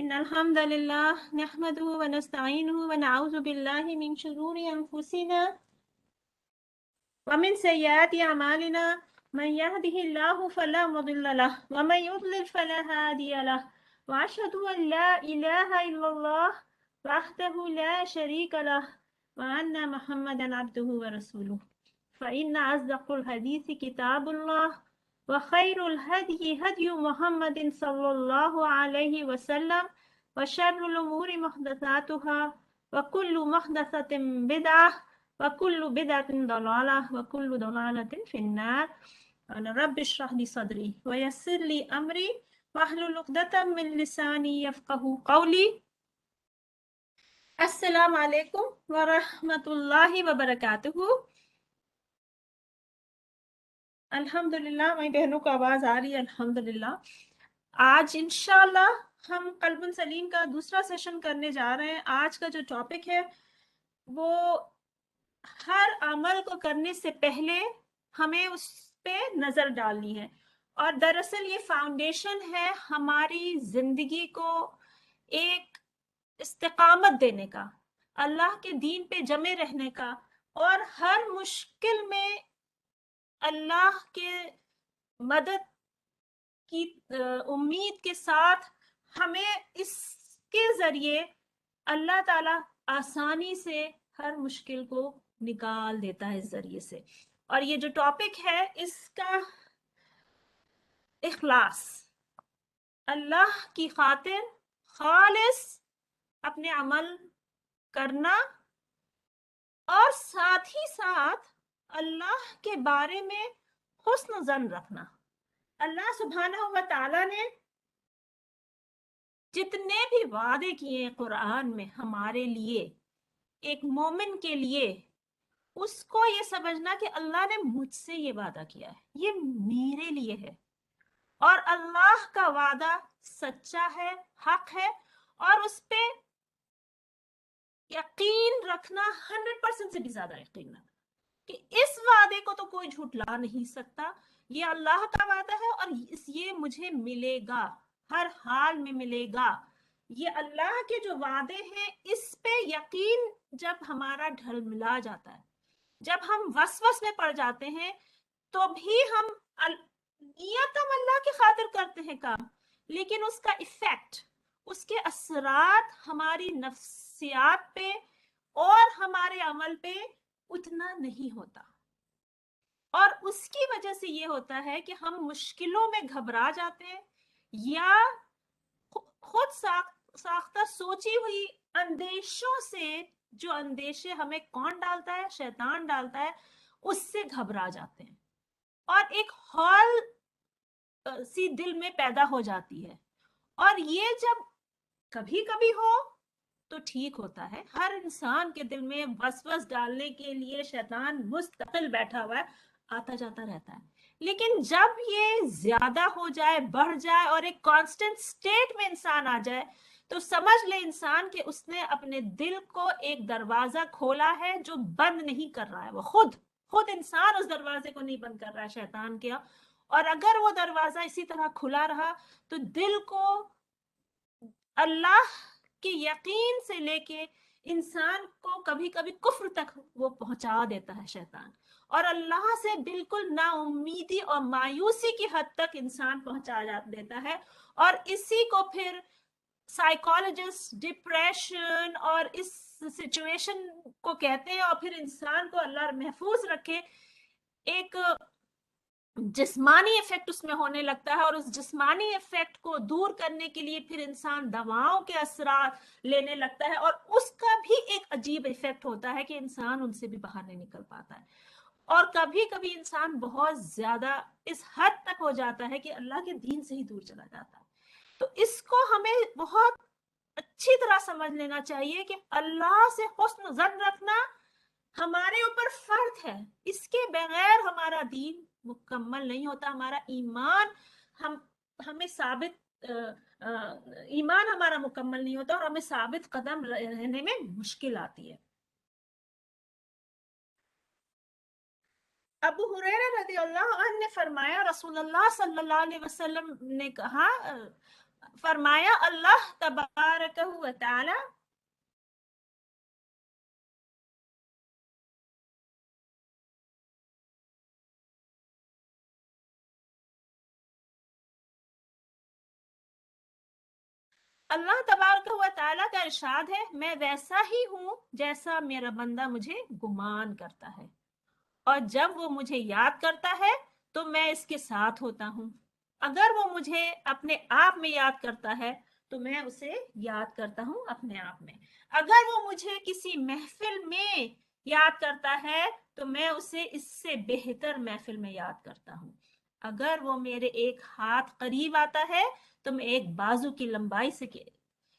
إن الحمد لله نحمده ونستعينه ونعوذ بالله من شرور أنفسنا ومن سيئات أعمالنا. من يهده الله فلا مضل له ومن يضلل فلا هادي له، وأشهد أن لا إله إلا الله وحده لا شريك له وأن محمدا عبده ورسوله. فإن أصدق الحديث كتاب الله، وخير الهدي هدي محمد صلى الله عليه وسلم، وشر الأمور محدثاتها، وكل محدثة بدعة، وكل بدعة ضلالة، وكل ضلالة في النار. رب اشرح لي صدري ويسر لي أمري واحلل عقدة من لساني يفقه قولي. السلام علیکم ورحمۃ اللہ وبرکاتہ. الحمدللہ میری بہنوں کو آواز آ رہی ہے الحمدللہ. آج انشاءاللہ ہم قلب سلیم کا دوسرا سیشن کرنے جا رہے ہیں. آج کا جو ٹاپک ہے وہ ہر عمل کو کرنے سے پہلے ہمیں اس پہ نظر ڈالنی ہے، اور دراصل یہ فاؤنڈیشن ہے ہماری زندگی کو ایک استقامت دینے کا، اللہ کے دین پہ جمے رہنے کا، اور ہر مشکل میں اللہ کے مدد کی امید کے ساتھ ہمیں اس کے ذریعے اللہ تعالی آسانی سے ہر مشکل کو نکال دیتا ہے اس ذریعے سے. اور یہ جو ٹاپک ہے اس کا اخلاص، اللہ کی خاطر خالص اپنے عمل کرنا، اور ساتھ ہی ساتھ اللہ کے بارے میں حسن ظن رکھنا. اللہ سبحانہ و تعالی نے جتنے بھی وعدے کیے ہیں قرآن میں ہمارے لیے، ایک مومن کے لیے، اس کو یہ سمجھنا کہ اللہ نے مجھ سے یہ وعدہ کیا ہے، یہ میرے لیے ہے، اور اللہ کا وعدہ سچا ہے، حق ہے، اور اس پہ یقین رکھنا 100% سے بھی زیادہ یقین رکھنا کہ اس وعدے کو تو کوئی جھٹلا نہیں سکتا. یہ اللہ کا وعدہ ہے اور یہ مجھے ملے گا، ہر حال میں ملے گا. یہ اللہ کے جو وعدے ہیں اس پہ یقین جب ہمارا ڈھل ملا جاتا ہے، جب ہم وسوس میں پڑ جاتے ہیں، تو بھی ہم نیت ہم اللہ کی خاطر کرتے ہیں کام، لیکن اس کا ایفیکٹ، اس کے اثرات ہماری نفسیات پہ اور ہمارے عمل پہ اتنا نہیں ہوتا. اور اس کی وجہ سے یہ ہوتا ہے کہ ہم مشکلوں میں گھبرا جاتے ہیں، یا خود ساختہ سوچی ہوئی اندیشوں سے، جو اندیشے ہمیں کون ڈالتا ہے؟ شیطان ڈالتا ہے، اس سے گھبرا جاتے ہیں، اور ایک ہال سی دل میں پیدا ہو جاتی ہے. اور یہ جب کبھی کبھی ہو تو ٹھیک ہوتا ہے. ہر انسان کے دل میں وسوس ڈالنے کے لیے شیطان مستقل بیٹھا ہوا ہے، آتا جاتا رہتا ہے. لیکن جب یہ زیادہ ہو جائے، بڑھ جائے، اور ایک کانسٹنٹ سٹیٹ میں انسان آ جائے، تو سمجھ لے انسان کہ اس نے اپنے دل کو ایک دروازہ کھولا ہے جو بند نہیں کر رہا ہے. وہ خود انسان اس دروازے کو نہیں بند کر رہا ہے، شیطان کیا. اور اگر وہ دروازہ اسی طرح کھلا رہا تو دل کو اللہ کے یقین سے لے کے انسان کو کبھی کبھی کفر تک وہ پہنچا دیتا ہے شیطان، اور اللہ سے بالکل نا امیدی اور مایوسی کی حد تک انسان پہنچا دیتا ہے. اور اسی کو پھر سائیکالوجسٹ ڈپریشن اور اس سچویشن کو کہتے ہیں. اور پھر انسان کو اللہ محفوظ رکھے، ایک جسمانی ایفیکٹ اس میں ہونے لگتا ہے، اور اس جسمانی ایفیکٹ کو دور کرنے کے لیے پھر انسان دواؤں کے اثرات لینے لگتا ہے، اور اس کا بھی ایک عجیب ایفیکٹ ہوتا ہے کہ انسان ان سے بھی باہر نہیں نکل پاتا ہے. اور کبھی کبھی انسان بہت زیادہ اس حد تک ہو جاتا ہے کہ اللہ کے دین سے ہی دور چلا جاتا ہے. تو اس کو ہمیں بہت اچھی طرح سمجھ لینا چاہیے کہ اللہ سے حسن ظن رکھنا ہمارے اوپر فرض ہے. اس کے بغیر ہمارا دین مکمل نہیں ہوتا. ہمارا ایمان ہمیں ثابت ایمان ہمارا مکمل نہیں ہوتا، اور ہمیں ثابت قدم رہنے میں مشکل آتی ہے. ابو ہریرہ رضی اللہ عنہ نے فرمایا، رسول اللہ صلی اللہ علیہ وسلم نے کہا، फरमाया अल्लाह तबारक व तआला अल्लाह तबारक व तआला का इरशाद है, मैं वैसा ही हूं जैसा मेरा बंदा मुझे गुमान करता है, और जब वो मुझे याद करता है तो मैं इसके साथ होता हूँ। अगर वो मुझे अपने आप में याद करता है तो मैं उसे याद करता हूँ अपने आप में। अगर वो मुझे किसी महफिल में याद करता है तो मैं उसे इससे बेहतर महफिल में याद करता हूँ। अगर वो मेरे एक हाथ करीब आता है तो मैं एक बाजू की लंबाई से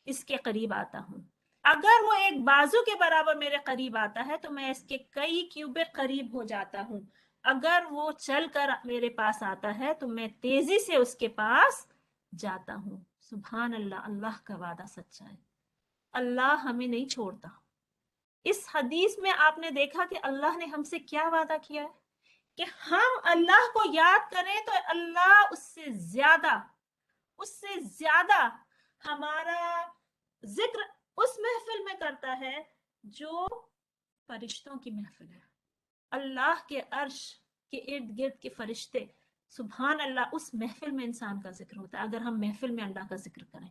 इसके करीब आता हूँ। अगर वो एक बाजू के बराबर मेरे करीब आता है तो मैं इसके कई क्यूबिक करीब हो जाता हूँ। अगर वो चलकर मेरे पास आता है तो मैं तेजी से उसके पास जाता हूँ। सुभान अल्लाह, अल्लाह का वादा सच्चा है, अल्लाह हमें नहीं छोड़ता। इस हदीस में आपने देखा कि अल्लाह ने हमसे क्या वादा किया है कि हम अल्लाह को याद करें तो अल्लाह उससे ज्यादा हमारा जिक्र उस महफिल में करता है जो फरिश्तों की महफिल है। अल्लाह के अर्श के इर्द गिर्द के फरिश्ते, सुभान अल्लाह, उस महफिल में इंसान का जिक्र होता है। अगर हम महफिल में अल्लाह का जिक्र करें,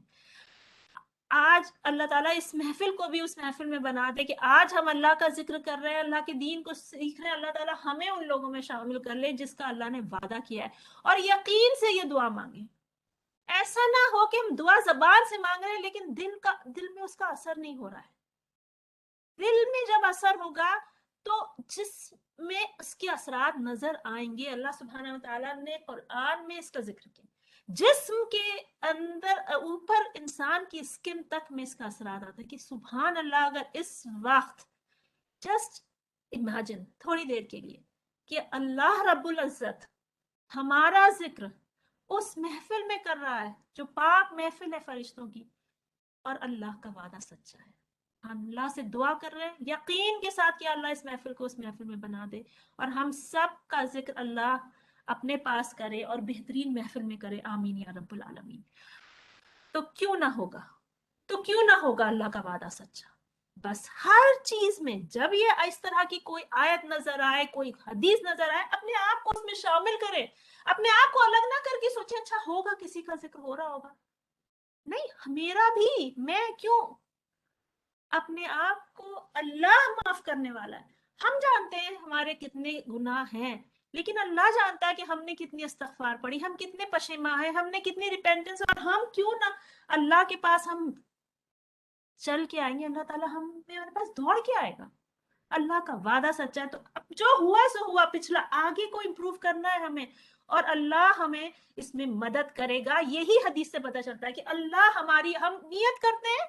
आज अल्लाह ताला इस महफिल को भी उस महफिल में बना दे कि आज हम अल्लाह का जिक्र कर रहे हैं, अल्लाह के दीन को सीख रहे हैं। अल्लाह ताला हमें उन लोगों में शामिल कर ले जिसका अल्लाह ने वादा किया है, और यकीन से ये दुआ मांगे। ऐसा ना हो कि हम दुआ जबान से मांग रहे हैं लेकिन दिल में उसका असर नहीं हो रहा है। दिल में जब असर होगा तो जिसमें उसके असरात नजर आएंगे। अल्लाह सुब्हानहू व तआला ने कुरान में इसका जिक्र किया, जिस्म के अंदर ऊपर इंसान की स्किन तक में इसका असरात आता है कि सुभान अल्लाह, अगर इस वक्त जस्ट इमेजिन थोड़ी देर के लिए कि अल्लाह रब्बुल इज्जत हमारा जिक्र उस महफिल में कर रहा है जो पाक महफिल है फरिश्तों की, और अल्लाह का वादा सच्चा है। हम अल्लाह से दुआ कर रहे हैं यकीन के साथ कि अल्लाह इस महफिल को उस महफिल में बना दे और हम सब का जिक्र अल्लाह अपने पास करे और बेहतरीन महफिल में करे। आमीन या रब्बुल आलमीन। तो क्यों ना होगा, तो क्यों ना होगा अल्लाह का वादा सच्चा। बस हर चीज में जब ये इस तरह की कोई आयत नजर आए, कोई हदीस नजर आए, अपने आप को उसमें शामिल करें। अपने आप को अलग ना करके सोचे अच्छा होगा, किसी का जिक्र हो रहा होगा, नहीं मेरा भी, मैं क्यों। अपने आप को अल्लाह माफ करने वाला है। हम जानते हैं हमारे कितने गुनाह हैं, लेकिन अल्लाह जानता है कि हमने कितनी इस्तगफार पढ़ी, हम कितने पशेमा है, हमने कितनी रिपेंटेंस, और हम क्यों ना अल्लाह के पास हम चल के आएंगे, अल्लाह ताला हमारे पास दौड़ के आएगा। अल्लाह का वादा सच्चा है। तो अब जो हुआ सो हुआ, पिछला आगे को इम्प्रूव करना है हमें, और अल्लाह हमें इसमें मदद करेगा। यही हदीस से पता चलता है कि अल्लाह हमारी, हम नियत करते हैं,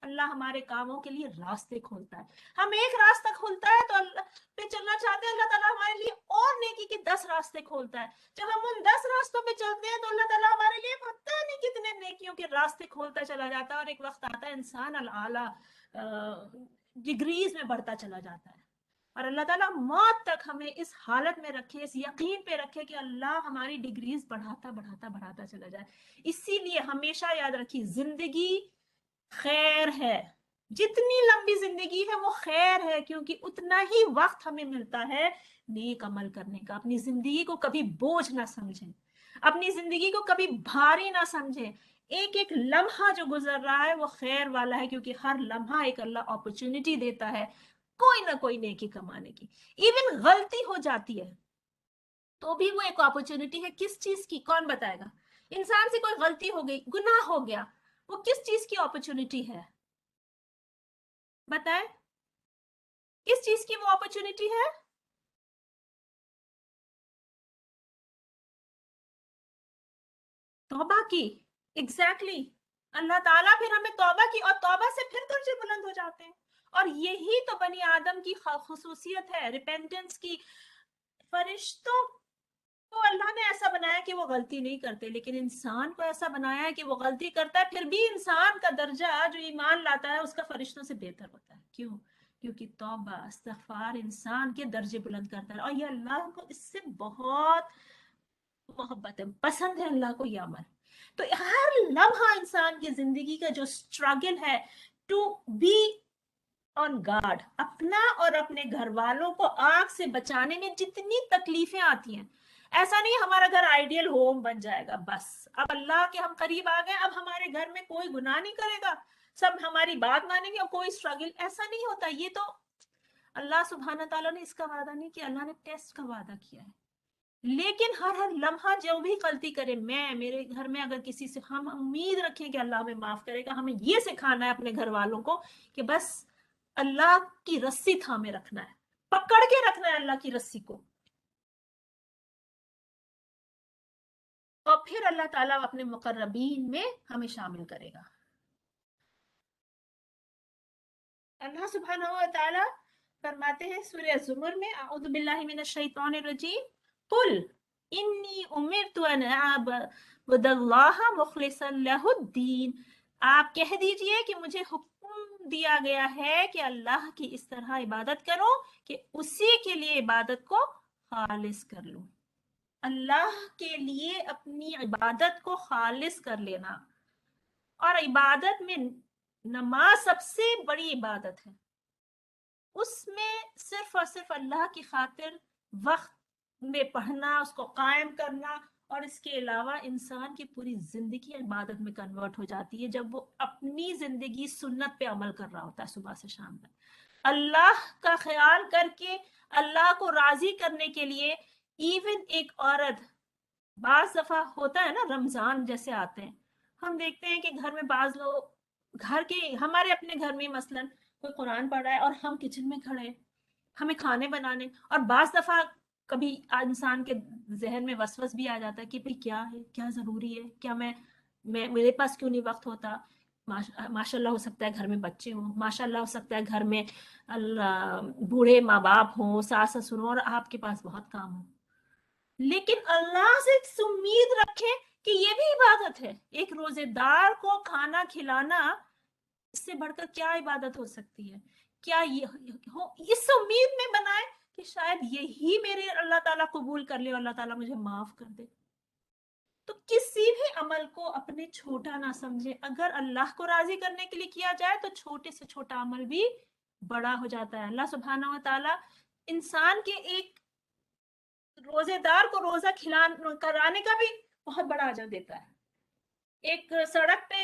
अल्लाह हमारे कामों के लिए रास्ते खोलता है। हम एक रास्ता खोलता है तो अल्लाह पे चलना चाहते हैं, अल्लाह ताला हमारे लिए और नेकी के 10 रास्ते खोलता है। जब हम उन 10 रास्तों पे चलते हैं तो अल्लाह ताला हमारे लिए पता नहीं कितने नेकियों के रास्ते खोलता चला जाता है, और एक वक्त आता है इंसान अल-आला डिग्रीज में बढ़ता चला जाता है। और अल्लाह ताला मौत तक हमें इस हालत में रखे, इस यकीन पे रखे कि अल्लाह हमारी डिग्रीज बढ़ाता बढ़ाता बढ़ाता चला जाए। इसीलिए हमेशा याद रखिए, जिंदगी खैर है, जितनी लंबी जिंदगी है वो खैर है, क्योंकि उतना ही वक्त हमें मिलता है नेक अमल करने का। अपनी जिंदगी को कभी बोझ ना समझें, अपनी जिंदगी को कभी भारी ना समझें। एक एक लम्हा जो गुजर रहा है वो खैर वाला है, क्योंकि हर लम्हा एक अल्लाह अपॉर्चुनिटी देता है कोई ना कोई नेकी कमाने की। इवन गलती हो जाती है तो भी वो एक अपॉर्चुनिटी है। किस चीज की, कौन बताएगा। इंसान से कोई गलती हो गई, गुनाह हो गया, वो किस चीज की अपॉर्चुनिटी है, बताएं। किस चीज की वो अपॉर्चुनिटी है। तौबा की, एग्जैक्टली exactly। अल्लाह ताला फिर हमें तौबा की, और तौबा से फिर दर्जे बुलंद हो जाते हैं। और यही तो बनी आदम की खुसूसियत है, रिपेंटेंस की। फरिश्तों को अल्लाह ने ऐसा बनाया कि वो गलती नहीं करते, लेकिन इंसान को ऐसा बनाया है कि वो गलती करता है, फिर भी इंसान का दर्जा जो ईमान लाता है उसका फरिश्तों से बेहतर होता है। क्यों? क्योंकि तौबा इस्तगफार इंसान के दर्जे बुलंद करता है, और ये अल्लाह को इससे बहुत मोहब्बत है, पसंद है अल्लाह को ये अमल। तो हर लम्हा इंसान की जिंदगी का जो स्ट्रगल है टू बी ऑन गार्ड, अपना और अपने घर वालों को आग से बचाने में जितनी तकलीफें आती हैं, ऐसा नहीं हमारा घर आइडियल होम बन जाएगा बस अब अल्लाह के हम करीब आ गए, अब हमारे घर में कोई गुनाह नहीं करेगा, सब हमारी बात मानेंगे और कोई स्ट्रगल, ऐसा नहीं होता। ये तो अल्लाह सुब्हाना ताला ने इसका वादा नहीं किया, अल्लाह ने टेस्ट का वादा किया है। लेकिन हर हर लम्हा जो भी गलती करे, मैं मेरे घर में अगर किसी से, हम उम्मीद रखें कि अल्लाह हमें माफ करेगा, हमें ये सिखाना है अपने घर वालों को कि बस अल्लाह की रस्सी थामे रखना है, पकड़ के रखना है अल्लाह की रस्सी को, और फिर अल्लाह ताला अपने मुकर्रबीन में हमें शामिल करेगा। अल्लाह सुब्हानहू व तआला फरमाते हैं सूरह ज़ुमर में, अऊज़ु बिल्लाहि मिनश शैतानिर रजीम, कुल इन्नी उमिरतु अन अअबुदल्लाह मुखलिसन लहुद्दीन, आप कह दीजिए कि मुझे हुक्म दिया गया है कि अल्लाह की इस तरह इबादत करो कि उसी के लिए इबादत को खालिस कर लो, अल्लाह के लिए अपनी इबादत को खालिस कर लेना। और इबादत में नमाज सबसे बड़ी इबादत है, उसमें सिर्फ और सिर्फ अल्लाह की खातिर वक्त में पढ़ना, उसको कायम करना, और इसके अलावा इंसान की पूरी जिंदगी इबादत में कन्वर्ट हो जाती है जब वो अपनी जिंदगी सुन्नत पे अमल कर रहा होता है सुबह से शाम तक, अल्लाह का ख्याल करके, अल्लाह को राजी करने के लिए। इवन एक औरत, बाज दफा होता है ना, रमजान जैसे आते हैं, हम देखते हैं कि घर में बाज लोग, घर के, हमारे अपने घर में मसलन कोई कुरान पढ़ रहा है और हम किचन में खड़े हैं, हमें खाने बनाने, और बाज दफा कभी इंसान के जहन में वसवस भी आ जाता है कि भाई क्या है, क्या जरूरी है, क्या मैं मेरे पास क्यों नहीं वक्त होता। माशाल्लाह हो सकता है घर में बच्चे हों, माशाल्लाह हो सकता है घर में अल्लाह बूढ़े माँ बाप हों, सास ससुर हों, और आपके पास बहुत काम हो, लेकिन अल्लाह से उम्मीद रखें कि ये भी इबादत है। एक रोजेदार को खाना खिलाना, इससे बढ़कर क्या इबादत हो सकती है? क्या ये हो, इस उम्मीद में बनाए कि शायद यही मेरे अल्लाह ताला कबूल कर ले, अल्लाह ताला मुझे माफ कर दे। तो किसी भी अमल को अपने छोटा ना समझे, अगर अल्लाह को राजी करने के लिए किया जाए तो छोटे से छोटा अमल भी बड़ा हो जाता है। अल्लाह सुब्हानहू व तआला इंसान के एक रोजेदार को रोजा खिला कराने का भी बहुत बड़ा अजर देता है, एक सड़क पे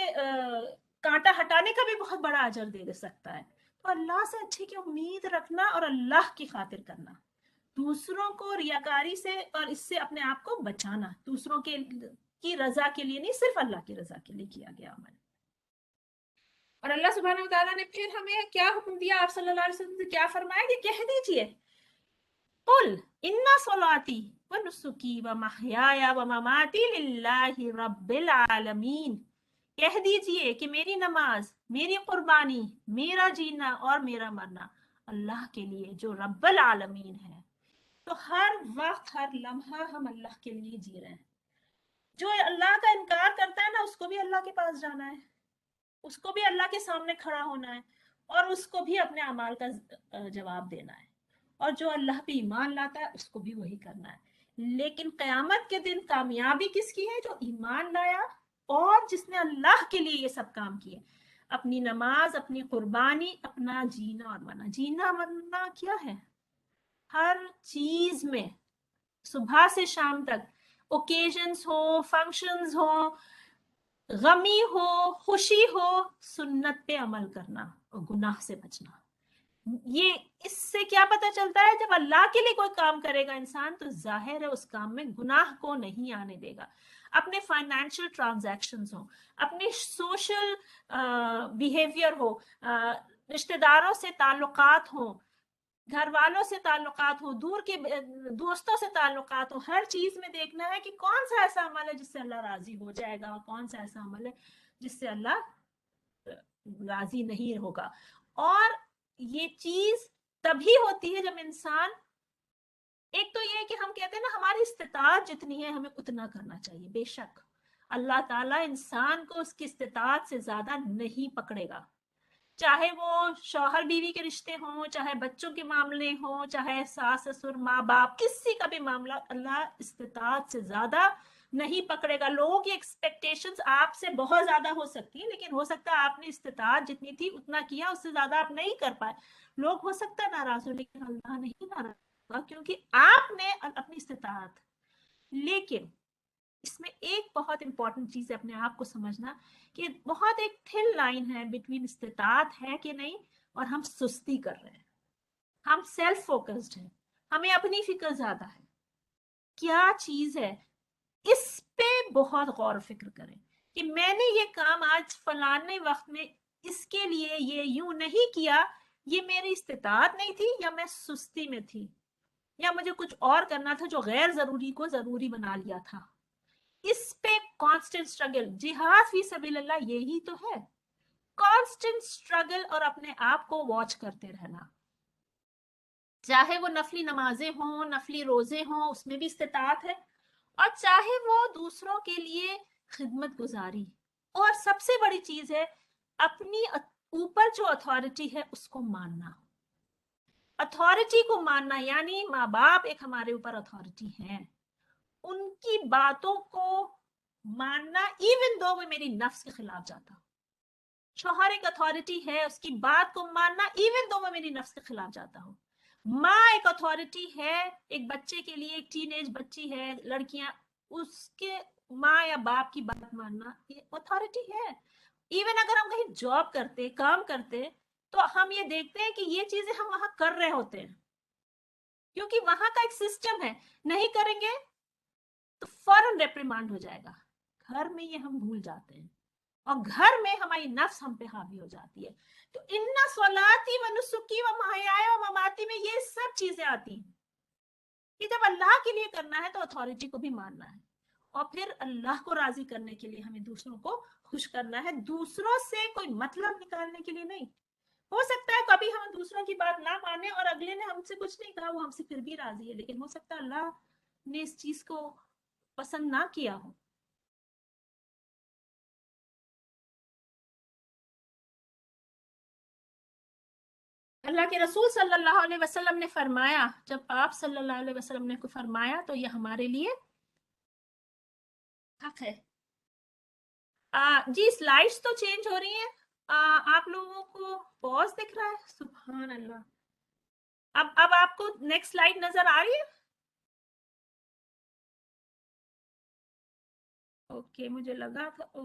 कांटा हटाने का भी बहुत बड़ा अजर दे सकता है। तो अल्लाह से अच्छी की उम्मीद रखना और अल्लाह की खातिर करना, दूसरों को रियाकारी से और इससे अपने आप को बचाना, दूसरों के की रजा के लिए नहीं, सिर्फ अल्लाह की रजा के लिए किया गया अमल। और अल्लाह सुब्हानहू व तआला ने फिर हमें क्या हुक्म दिया, आप सल्लल्लाहु अलैहि वसल्लम से क्या फरमाया कि कह दीजिए, कुल इन्ना सलाती व नुसुकी व महयाया व ममाती लिल्लाहि रब्बिल आलमीन, कह दीजिए कि मेरी नमाज, मेरी कुर्बानी, मेरा जीना और मेरा मरना अल्लाह के लिए जो रब्बुल आलमीन है। तो हर वक्त हर लम्हा हम अल्लाह के लिए जी रहे हैं। जो अल्लाह का इनकार करता है ना, उसको भी अल्लाह के पास जाना है, उसको भी अल्लाह के सामने खड़ा होना है, और उसको भी अपने अमाल का जवाब देना है, और जो अल्लाह पे ईमान लाता है उसको भी वही करना है। लेकिन क़यामत के दिन कामयाबी किसकी है? जो ईमान लाया और जिसने अल्लाह के लिए ये सब काम किए, अपनी नमाज, अपनी कुर्बानी, अपना जीना और मरना। जीना मरना क्या है? हर चीज में सुबह से शाम तक, ओकेजन्स हो, फंक्शंस हो, गमी हो, खुशी हो, सुन्नत पे अमल करना और गुनाह से बचना। ये इससे क्या पता चलता है? जब अल्लाह के लिए कोई काम करेगा इंसान, तो जाहिर है उस काम में गुनाह को नहीं आने देगा। अपने फाइनेंशियल ट्रांजैक्शंस हो, अपने सोशल बिहेवियर हो, रिश्तेदारों से ताल्लुकात हो, घर वालों से ताल्लुकात हो, दूर के दोस्तों से ताल्लुकात हो, हर चीज में देखना है कि कौन सा ऐसा अमल है जिससे अल्लाह राजी हो जाएगा और कौन सा ऐसा अमल है जिससे अल्लाह राजी नहीं होगा। और ये चीज तभी होती है जब इंसान, एक तो ये कि हम कहते हैं ना हमारी इस्तिताअत जितनी है हमें उतना करना चाहिए, बेशक अल्लाह ताला इंसान को उसकी इस्तिताअत से ज्यादा नहीं पकड़ेगा, चाहे वो शौहर बीवी के रिश्ते हों, चाहे बच्चों के मामले हों, चाहे सास ससुर माँ बाप, किसी का भी मामला, अल्लाह इस्तिताअत से ज्यादा नहीं पकड़ेगा। लोगों की एक्सपेक्टेशंस आपसे बहुत ज्यादा हो सकती है, लेकिन हो सकता है आपने इस्तिताअत जितनी थी उतना किया, उससे ज्यादा आप नहीं कर पाए। लोग हो सकता है नाराज हो, लेकिन अल्लाह नहीं नाराज होगा, क्योंकि आपने अपनी इस्तिताअत। लेकिन इसमें एक बहुत इंपॉर्टेंट चीज है अपने आप को समझना, कि बहुत एक थिन लाइन है बिटवीन इस्तिताअत है कि नहीं और हम सुस्ती कर रहे हैं, हम सेल्फ फोकस्ड हैं, हमें अपनी फिक्र ज्यादा है। क्या चीज है, इस पे बहुत गौर फिक्र करें कि मैंने ये काम आज फलाने वक्त में इसके लिए ये यूं नहीं किया, ये मेरी इस्तिताअत नहीं थी, या मैं सुस्ती में थी, या मुझे कुछ और करना था जो गैर जरूरी को जरूरी बना लिया था। इस पे कांस्टेंट स्ट्रगल, जिहाद फी सबीलिल्लाह यही तो है, कांस्टेंट स्ट्रगल और अपने आप को वॉच करते रहना। चाहे वो नफली नमाजें हों, नफली रोजे हों, उसमें भी इस्तिताअत है, और चाहे वो दूसरों के लिए खिदमत गुजारी। और सबसे बड़ी चीज है अपनी ऊपर जो अथॉरिटी है उसको मानना। अथॉरिटी को मानना यानी माँ बाप एक हमारे ऊपर अथॉरिटी है, उनकी बातों को मानना, इवन दो वो मेरी नफ्स के खिलाफ जाता। शौहर एक अथॉरिटी है, उसकी बात को मानना इवन दो वो मेरी नफ्स के खिलाफ जाता हो। माँ एक अथॉरिटी है, एक बच्चे के लिए, एक टीनेज बच्ची है, लड़कियां, उसके माँ या बाप की बात मानना ये अथॉरिटी है। इवन अगर हम कहीं जॉब करते, काम करते, तो हम ये देखते हैं कि ये चीजें हम वहां कर रहे होते हैं, क्योंकि वहां का एक सिस्टम है, नहीं करेंगे तो फौरन रेप्रिमांड हो जाएगा। घर में ये हम भूल जाते हैं, और घर में हमारी नफ्स हम पे हावी हो जाती है। तो इन्ना स्वलाती व नुसुकी व महयाय व ममाती में ये सब चीजें आती हैं कि जब अल्लाह के लिए करना है तो अथॉरिटी को भी मानना है, और फिर अल्लाह को राजी करने के लिए हमें दूसरों को खुश करना है, दूसरों से कोई मतलब निकालने के लिए नहीं। हो सकता है कभी हम दूसरों की बात ना माने और अगले ने हमसे कुछ नहीं कहा, वो हमसे फिर भी राजी है, लेकिन हो सकता है अल्लाह ने इस चीज को पसंद ना किया हो। अल्लाह के रसूल सल्लल्लाहु अलैहि वसल्लम ने फरमाया, जब आप सल्लल्लाहु अलैहि वसल्लम ने को फरमाया तो ये हमारे लिए हक है। जी स्लाइड्स तो चेंज हो रही हैं। आप लोगों को पॉज दिख रहा है? सुभान अल्लाह। अब आपको नेक्स्ट स्लाइड नजर आ रही है? ओके, मुझे लगा था ओ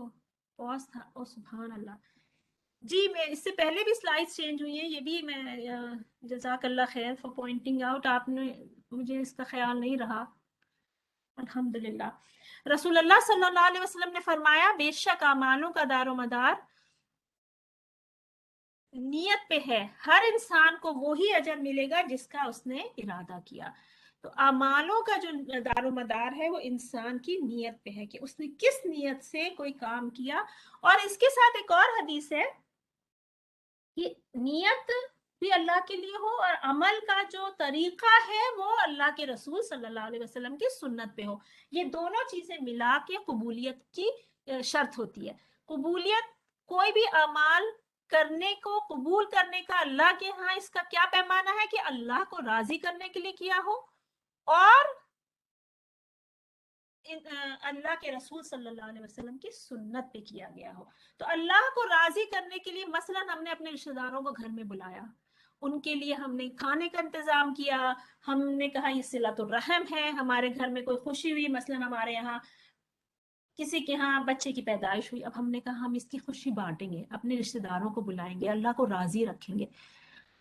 पॉज था। ओ सुभान अल्लाह। जी, मैं इससे पहले भी स्लाइड्स चेंज हुई हैं, ये भी मैं जज़ाकल्लाह खैर फॉर पॉइंटिंग आउट, आपने मुझे इसका ख्याल नहीं रहा। अल्हम्दुलिल्लाह। रसूलुल्लाह सल्लल्लाहु अलैहि वसल्लम ने फरमाया, बेशक अमालों का दारो मदार नियत पे है, हर इंसान को वही अजर मिलेगा जिसका उसने इरादा किया। तो अमालों का जो दारो मदार है वो इंसान की नियत पे है कि उसने किस नियत से कोई काम किया। और इसके साथ एक और हदीस है कि नियत भी अल्लाह के लिए हो और अमल का जो तरीका है वो अल्लाह के रसूल सल्लल्लाहु अलैहि वसल्लम की सुन्नत पे हो। ये दोनों चीजें मिला के कबूलियत की शर्त होती है। कबूलियत, कोई भी अमाल करने को कबूल करने का अल्लाह के यहाँ इसका क्या पैमाना है कि अल्लाह को राजी करने के लिए किया हो, और अल्लाह के रसूल सल्लल्लाहु अलैहि वसल्लम की सुन्नत पे किया गया हो। तो अल्लाह को राजी करने के लिए मसलन हमने अपने रिश्तेदारों को घर में बुलाया, उनके लिए हमने खाने का इंतजाम किया, हमने कहा ये सिलतुर रहम है, हमारे घर में कोई खुशी हुई, मसलन हमारे यहाँ किसी के यहाँ बच्चे की पैदाइश हुई, अब हमने कहा हम इसकी खुशी बांटेंगे, अपने रिश्तेदारों को बुलाएंगे, अल्लाह को राजी रखेंगे।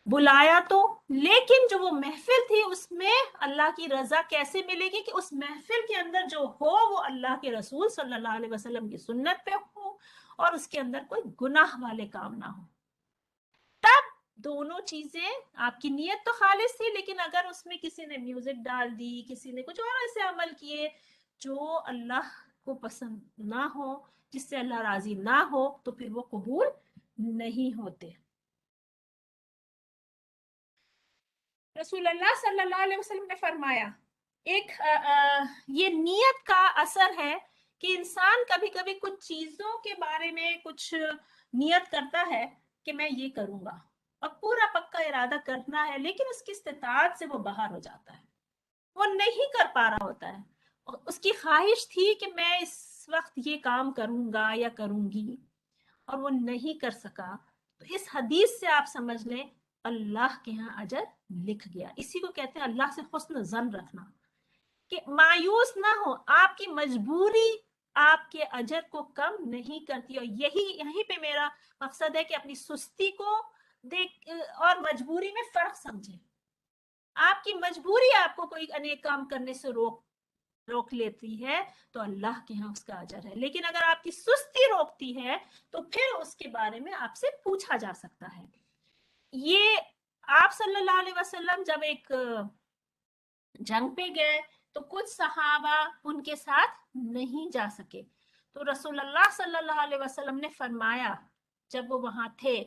बुलाया तो, लेकिन जो वो महफिल थी उसमें अल्लाह की रजा कैसे मिलेगी कि उस महफिल के अंदर जो हो वो अल्लाह के रसूल सल्लल्लाहु अलैहि वसल्लम की सुन्नत पे हो, और उसके अंदर कोई गुनाह वाले काम ना हो। तब दोनों चीजें, आपकी नियत तो खालिस थी, लेकिन अगर उसमें किसी ने म्यूजिक डाल दी, किसी ने कुछ और ऐसे अमल किए जो अल्लाह को पसंद ना हो, जिससे अल्लाह राजी ना हो, तो फिर वो कबूल नहीं होते। रसूलुल्लाह सल्लल्लाहु अलैहि वसल्लम ने फरमाया, ये नियत का असर है कि इंसान कभी कभी कुछ चीजों के बारे में कुछ नियत करता है कि मैं ये करूंगा, और पूरा पक्का इरादा करना है, लेकिन उसकी इस्तिताअत से वो बाहर हो जाता है, वो नहीं कर पा रहा होता है, اس کی خواہش تھی کہ میں اس وقت یہ کام کروں گا یا کروں گی اور وہ نہیں کر سکا، تو اس حدیث سے آپ سمجھ لیں اللہ کے ہاں اجر لکھ گیا. اسی کو کہتے ہیں اللہ سے حسن ظن رکھنا، کہ مایوس نہ ہو. آپ کی مجبوری آپ کے اجر کو کم نہیں کرتی. اور یہیں پہ میرا مقصد ہے کہ اپنی سستی کو دیکھ اور مجبوری میں فرق سمجھیں. آپ کی مجبوری آپ کو کوئی انیک کام کرنے سے روک لیتی ہے تو اللہ کے ہاں اس کا اجر ہے، لیکن اگر آپ کی سستی روکتی ہے تو پھر اس کے بارے میں آپ سے پوچھا جا سکتا ہے. یہ آپ صلی اللہ علیہ وسلم جب ایک جنگ پہ گئے تو کچھ صحابہ ان کے ساتھ نہیں جا سکے، تو رسول اللہ صلی اللہ علیہ وسلم نے فرمایا جب وہ وہاں تھے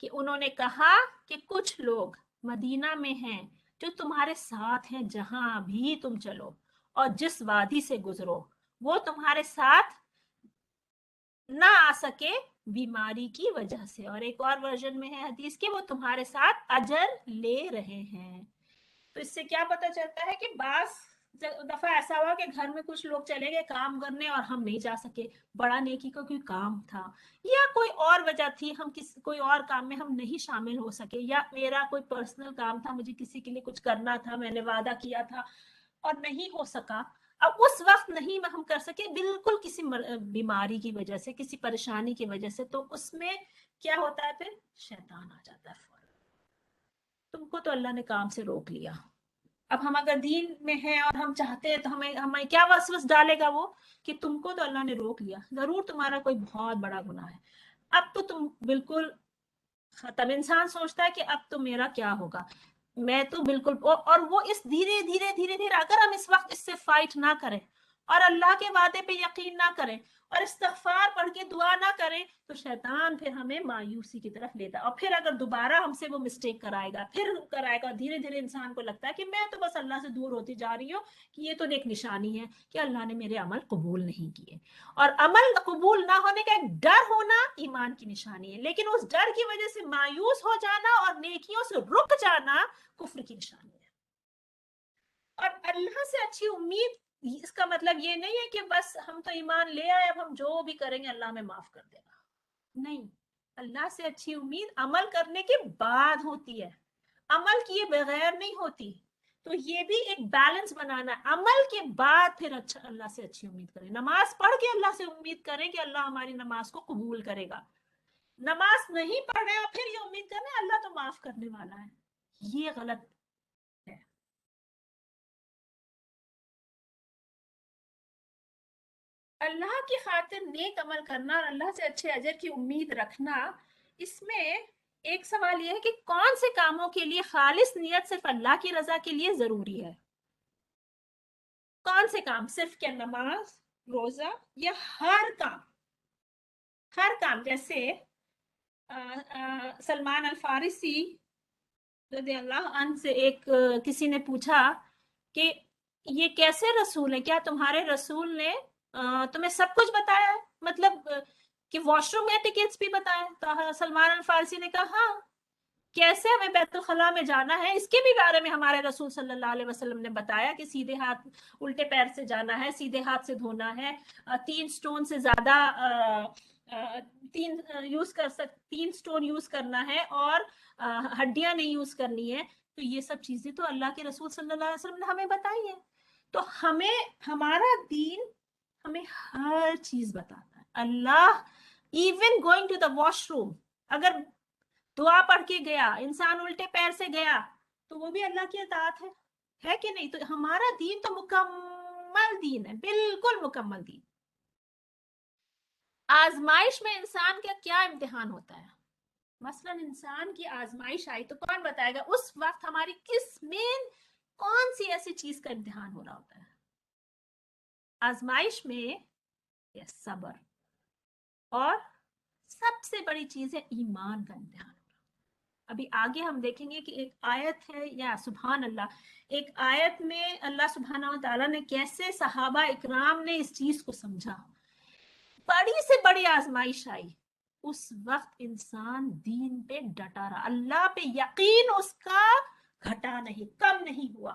کہ انہوں نے کہا کہ کچھ لوگ مدینہ میں ہیں جو تمہارے ساتھ ہیں، جہاں بھی تم چلو اور جس وادی سے گزرو وہ تمہارے ساتھ نہ آ سکے بیماری کی وجہ سے، اور ایک اور ورژن میں ہے حدیث کے وہ تمہارے ساتھ اجر لے رہے ہیں. تو اس سے کیا پتہ چلتا ہے کہ بعض دفعہ ایسا ہوا کہ گھر میں کچھ لوگ چلے گئے کام کرنے اور ہم نہیں جا سکے، بڑا نیکی کا کوئی کام تھا یا کوئی اور وجہ تھی، ہم کوئی اور کام میں ہم نہیں شامل ہو سکے، یا میرا کوئی پرسنل کام تھا، مجھے کسی کے لیے کچھ کرنا تھا، میں نے وعدہ کیا تھا اور نہیں ہو سکا. اب اس وقت نہیں ہم کر سکے بالکل کسی بیماری کی وجہ سے، کسی پریشانی کی وجہ سے، تو اس میں کیا ہوتا ہے پھر شیطان آ جاتا ہے. تم کو تو اللہ نے کام سے روک لیا. اب ہم اگر دین میں ہیں اور ہم چاہتے ہیں تو ہمیں کیا وسوس ڈالے گا وہ کہ تم کو تو اللہ نے روک لیا، ضرور تمہارا کوئی بہت بڑا گناہ ہے، اب تو تم بالکل ختم. انسان سوچتا ہے کہ اب تو میرا کیا ہوگا، میں تو بالکل. اور وہ اس دھیرے دھیرے دھیرے دھیرے اگر ہم اس وقت اس سے فائٹ نہ کریں اور اللہ کے وعدے پہ یقین نہ کریں اور استغفار پڑھ کے دعا نہ کریں تو شیطان پھر ہمیں مایوسی کی طرف لیتا ہے، اور پھر اگر دوبارہ ہم سے وہ مسٹیک کرائے گا پھر کرائے گا، دھیرے دھیرے انسان کو لگتا ہے کہ میں تو بس اللہ سے دور ہوتی جا رہی ہوں، کہ یہ تو ایک نشانی ہے کہ اللہ نے میرے عمل قبول نہیں کیے. اور عمل قبول نہ ہونے کا ایک ڈر ہونا ایمان کی نشانی ہے، لیکن اس ڈر کی وجہ سے مایوس ہو جانا اور نیکیوں سے رک جانا کفر کی نشانی ہے. اور اللہ سے اچھی امید اس کا مطلب یہ نہیں ہے کہ بس ہم تو ایمان لے آئے اب ہم جو بھی کریں گے اللہ میں معاف کر دے گا. نہیں، اللہ سے اچھی امید عمل کرنے کے بعد ہوتی ہے، عمل کیے بغیر نہیں ہوتی. تو یہ بھی ایک بیلنس بنانا ہے، عمل کے بعد پھر اچھا اللہ سے اچھی امید کریں. نماز پڑھ کے اللہ سے امید کریں کہ اللہ ہماری نماز کو قبول کرے گا. نماز نہیں پڑھ رہے اور پھر یہ امید کریں اللہ تو معاف کرنے والا ہے، یہ غلط ہے. اللہ کی خاطر نیک عمل کرنا اور اللہ سے اچھے اجر کی امید رکھنا، اس میں ایک سوال یہ ہے کہ کون سے کاموں کے لیے خالص نیت صرف اللہ کی رضا کے لیے ضروری ہے؟ کون سے کام؟ صرف کیا نماز، روزہ، یا ہر کام؟ ہر کام. جیسے سلمان الفارسی رضی اللہ عنہ سے ایک کسی نے پوچھا کہ یہ کیسے رسول ہے، کیا تمہارے رسول نے تمہیں سب کچھ بتایا ہے، مطلب کہ واش روم ایٹیکیٹس بھی بتائے؟ تو سلمان الفارسی نے کہا ہاں، کیسے ہمیں بیت الخلاء میں جانا ہے اس کے بھی بارے میں ہمارے رسول صلی اللہ علیہ وسلم نے بتایا کہ سیدھے ہاتھ الٹے پیر سے جانا ہے، سیدھے ہاتھ سے دھونا ہے، 3 سٹون سے زیادہ 3 سٹون یوز کرنا ہے اور ہڈیاں نہیں یوز کرنی ہے. تو یہ سب چیزیں تو اللہ کے رسول صلی اللہ علیہ وسلم نے ہمیں بتائی ہیں. تو ہمیں ہمارا دین ہمیں ہر چیز بتاتا ہے. اللہ even going to the washroom, اگر دعا پڑھ کے گیا، انسان الٹے پیر سے گیا تو وہ بھی اللہ کی اطاعت ہے کہ نہیں؟ تو ہمارا دین تو مکمل دین ہے، بالکل مکمل دین. آزمائش میں انسان کا کیا امتحان ہوتا ہے؟ مثلا انسان کی آزمائش آئی تو کون بتائے گا اس وقت ہماری کس میں کون سی ایسی چیز کا امتحان ہو رہا ہوتا ہے؟ آزمائش میں صبر، اور سب سے بڑی چیز ہے ایمان کا امتحان. ابھی آگے ہم دیکھیں گے کہ ایک آیت ہے، یا سبحان اللہ، ایک آیت میں اللہ سبحانہ و تعالیٰ نے کیسے صحابہ اکرام نے اس چیز کو سمجھا. بڑی سے بڑی آزمائش آئی، اس وقت انسان دین پہ ڈٹا رہا، اللہ پہ یقین اس کا گھٹا نہیں، کم نہیں ہوا.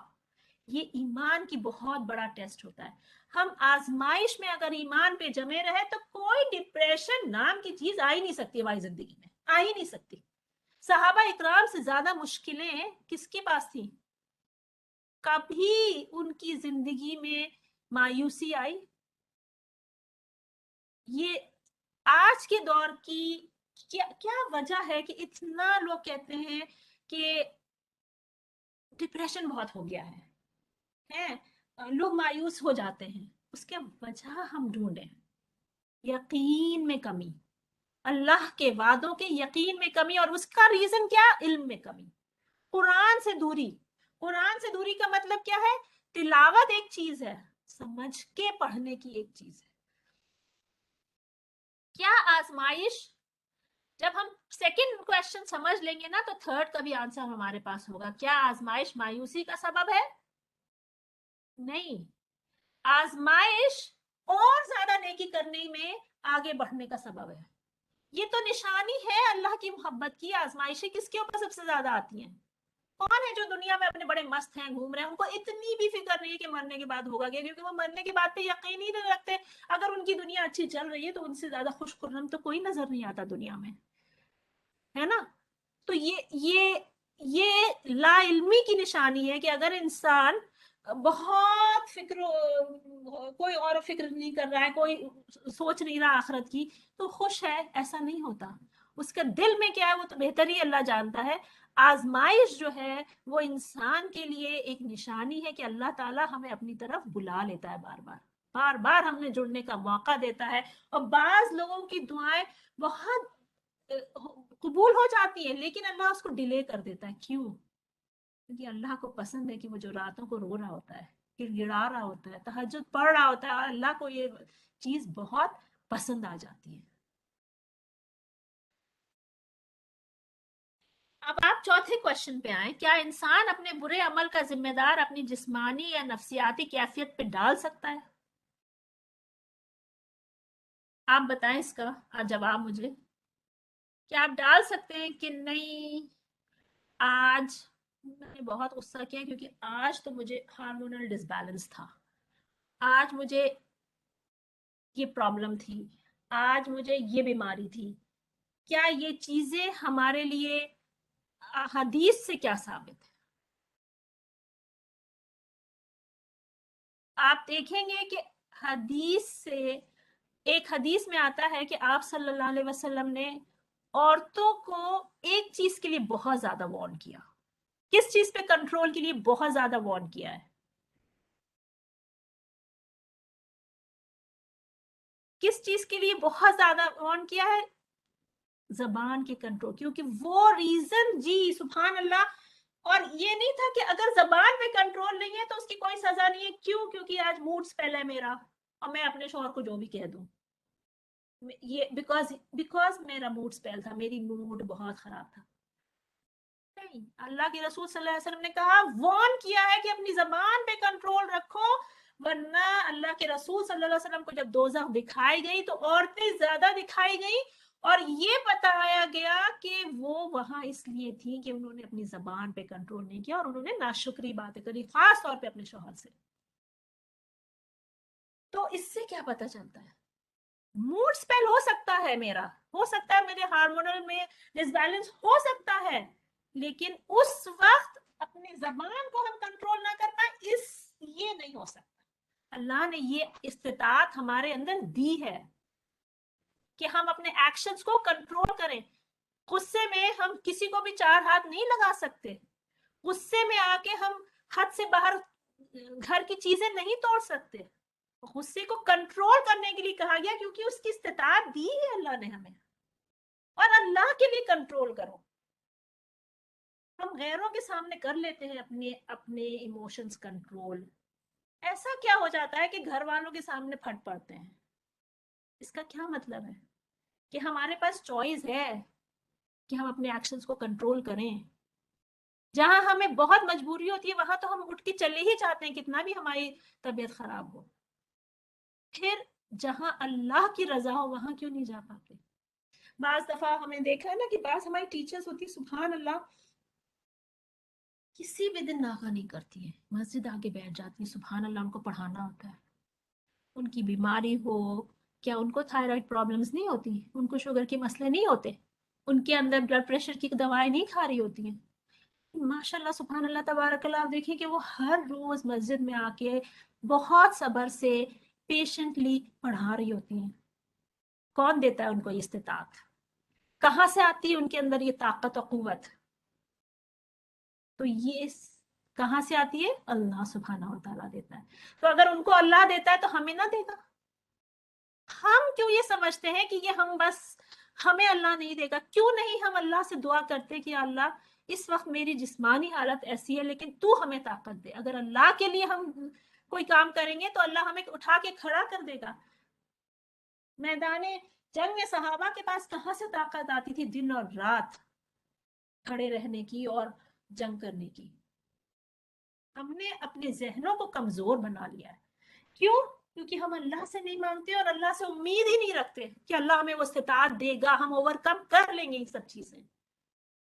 یہ ایمان کی بہت بڑا ٹیسٹ ہوتا ہے. ہم آزمائش میں اگر ایمان پہ جمے رہے تو کوئی ڈپریشن نام کی چیز آ ہی نہیں سکتی ہماری زندگی میں, آ ہی نہیں سکتی. صحابہ اکرام سے زیادہ مشکلیں کس کے پاس تھیں؟ کبھی ان کی زندگی میں مایوسی آئی؟ یہ آج کے دور کی کیا وجہ ہے کہ اتنا لوگ کہتے ہیں کہ ڈپریشن بہت ہو گیا ہے, لوگ مایوس ہو جاتے ہیں؟ اس کے وجہ ہم ڈھونڈیں. یقین میں کمی, اللہ کے وعدوں کے یقین میں کمی, اور اس کا ریزن کیا؟ علم میں کمی, قرآن سے دوری. قرآن سے دوری کا مطلب کیا ہے؟ تلاوت ایک چیز ہے, سمجھ کے پڑھنے کی ایک چیز ہے. کیا آزمائش, جب ہم سیکنڈ کوشچن سمجھ لیں گے نا تو تھرڈ کا بھی آنسر ہمارے پاس ہوگا. کیا آزمائش مایوسی کا سبب ہے؟ نہیں, آزمائش اور زیادہ نیکی کرنے میں آگے بڑھنے کا سبب ہے. یہ تو نشانی ہے اللہ کی محبت کی. آزمائشیں کس کے اوپر سب سے زیادہ آتی ہیں؟ کون ہے جو دنیا میں اپنے بڑے مست ہیں, گھوم رہے ہیں, ان کو اتنی بھی فکر نہیں ہے کہ مرنے کے بعد ہوگا کیا, کیونکہ وہ مرنے کے بعد پہ یقین ہی نہیں رکھتے. اگر ان کی دنیا اچھی چل رہی ہے تو ان سے زیادہ خوش خرم تو کوئی نظر نہیں آتا دنیا میں, ہے نا. تو یہ لا علمی کی نشانی ہے کہ اگر انسان بہت فکر, کوئی اور فکر نہیں کر رہا ہے, کوئی سوچ نہیں رہا آخرت کی, تو خوش ہے, ایسا نہیں ہوتا. اس کا دل میں کیا ہے وہ تو بہتر ہی اللہ جانتا ہے. آزمائش جو ہے وہ انسان کے لیے ایک نشانی ہے کہ اللہ تعالیٰ ہمیں اپنی طرف بلا لیتا ہے, بار بار بار بار ہمیں جڑنے کا موقع دیتا ہے. اور بعض لوگوں کی دعائیں بہت قبول ہو جاتی ہیں, لیکن اللہ اس کو ڈیلے کر دیتا ہے. کیوں؟ کیونکہ اللہ کو پسند ہے کہ وہ جو راتوں کو رو رہا ہوتا ہے, گڑ گڑا رہا ہوتا ہے, تہجد پڑھ رہا ہوتا ہے, اور اللہ کو یہ چیز بہت پسند آ جاتی ہے. اب آپ چوتھے کوشچن پہ آئیں. کیا انسان اپنے برے عمل کا ذمہ دار اپنی جسمانی یا نفسیاتی کیفیت پہ ڈال سکتا ہے؟ آپ بتائیں اس کا جواب مجھے. کیا آپ ڈال سکتے ہیں کہ نہیں؟ آج میں نے بہت غصہ کیا کیونکہ آج تو مجھے ہارمونل ڈس بیلنس تھا, آج مجھے یہ پرابلم تھی, آج مجھے یہ بیماری تھی. کیا یہ چیزیں ہمارے لیے حدیث سے کیا ثابت ہے؟ آپ دیکھیں گے کہ حدیث سے, ایک حدیث میں آتا ہے کہ آپ صلی اللہ علیہ وسلم نے عورتوں کو ایک چیز کے لیے بہت زیادہ وارن کیا. کس چیز پہ کنٹرول کے لیے بہت زیادہ وارن کیا ہے؟ کس چیز کے لیے بہت زیادہ وارن کیا ہے؟ زبان کے کنٹرول. کیونکہ وہ ریزن, جی سبحان اللہ, اور یہ نہیں تھا کہ اگر زبان میں کنٹرول نہیں ہے تو اس کی کوئی سزا نہیں ہے. کیوں؟ کیونکہ آج موڈ سپیل ہے میرا, اور میں اپنے شوہر کو جو بھی کہہ دوں, یہ بیکاز میرا موڈ سپیل تھا, میری موڈ بہت خراب تھا. نہیں, اللہ کے رسول صلی اللہ علیہ وسلم نے کہا, وارن کیا ہے کہ اپنی زبان پہ کنٹرول رکھو, ورنہ اللہ کے رسول صلی اللہ علیہ وسلم کو جب دوزخ دکھائی گئی تو عورتیں زیادہ دکھائی گئی, اور یہ بتایا گیا کہ وہ وہاں اس لیے تھی کہ انہوں نے اپنی زبان پہ کنٹرول نہیں کیا, اور انہوں نے ناشکری باتیں کری, خاص طور پہ اپنے شوہر سے. تو اس سے کیا پتا چلتا ہے؟ موڈ سپیل ہو سکتا ہے میرا, ہو سکتا ہے میرے ہارمونل میں ڈس بیلنس ہو سکتا ہے, لیکن اس وقت اپنی زبان کو ہم کنٹرول نہ کر پائیں, یہ نہیں ہو سکتا. اللہ نے یہ استطاعت ہمارے اندر دی ہے کہ ہم اپنے ایکشنز کو کنٹرول کریں. غصے میں ہم کسی کو بھی چار ہاتھ نہیں لگا سکتے, غصے میں آ کے ہم حد سے باہر گھر کی چیزیں نہیں توڑ سکتے. غصے کو کنٹرول کرنے کے لیے کہا گیا کیونکہ اس کی استطاعت دی ہے اللہ نے ہمیں, اور اللہ کے لیے کنٹرول کرو. ہم غیروں کے سامنے کر لیتے ہیں اپنے ایموشنز کنٹرول, ایسا کیا ہو جاتا ہے کہ گھر والوں کے سامنے پھٹ پڑتے ہیں. اس کا کیا مطلب ہے؟ کہ ہمارے پاس چوائس ہے کہ ہم اپنے ایکشنز کو کنٹرول کریں. جہاں ہمیں بہت مجبوری ہوتی ہے وہاں تو ہم اٹھ کے چلے ہی جاتے ہیں, کتنا بھی ہماری طبیعت خراب ہو. پھر جہاں اللہ کی رضا ہو وہاں کیوں نہیں جا پاتے؟ بعض دفعہ ہمیں دیکھا ہے نا کہ بعض ہماری ٹیچرز ہوتی, سبحان اللہ, किसी भी दिन नागा नहीं करती है, मस्जिद आके बैठ जाती है, सुबहान अल्लाह, उनको पढ़ाना होता है। उनकी बीमारी हो, क्या उनको थायराइड प्रॉब्लम्स नहीं होती, उनको शुगर के मसले नहीं होते, उनके अंदर ब्लड प्रेशर की दवाएं नहीं खा रही होती हैं, माशाल्लाह सुभान अल्लाह तबारक अल्लाह, आप देखिए कि वो हर रोज मस्जिद में आके बहुत सब्र से पेशेंटली पढ़ा रही होती हैं। कौन देता है उनको ये इस्तिताअत? कहाँ से आती है उनके अंदर ये ताकत और कुव्वत? तो ये कहाँ से आती है? अल्लाह सुब्हानहू व तआला देता है। तो अगर उनको अल्लाह देता है तो हमें ना देगा? हम क्यों ये समझते हैं कि ये हम बस, हमें अल्लाह नहीं देगा? क्यों नहीं हम अल्लाह से दुआ करते कि अल्लाह इस वक्त मेरी जिस्मानी हालत ऐसी है लेकिन तू हमें ताकत दे। अगर अल्लाह के लिए हम कोई काम करेंगे तो अल्लाह हमें उठा के खड़ा कर देगा। मैदाने जंग में सहाबा के पास कहाँ से ताकत आती थी दिन और रात खड़े रहने की और जंग करने की? हमने अपने जहनों को कमजोर बना लिया है। क्यों? क्योंकि हम अल्लाह से नहीं मांगते और अल्लाह से उम्मीद ही नहीं रखते कि अल्लाह हमें वो इस्तिताअत देगा, हम ओवरकम कर लेंगे ये सब चीजें।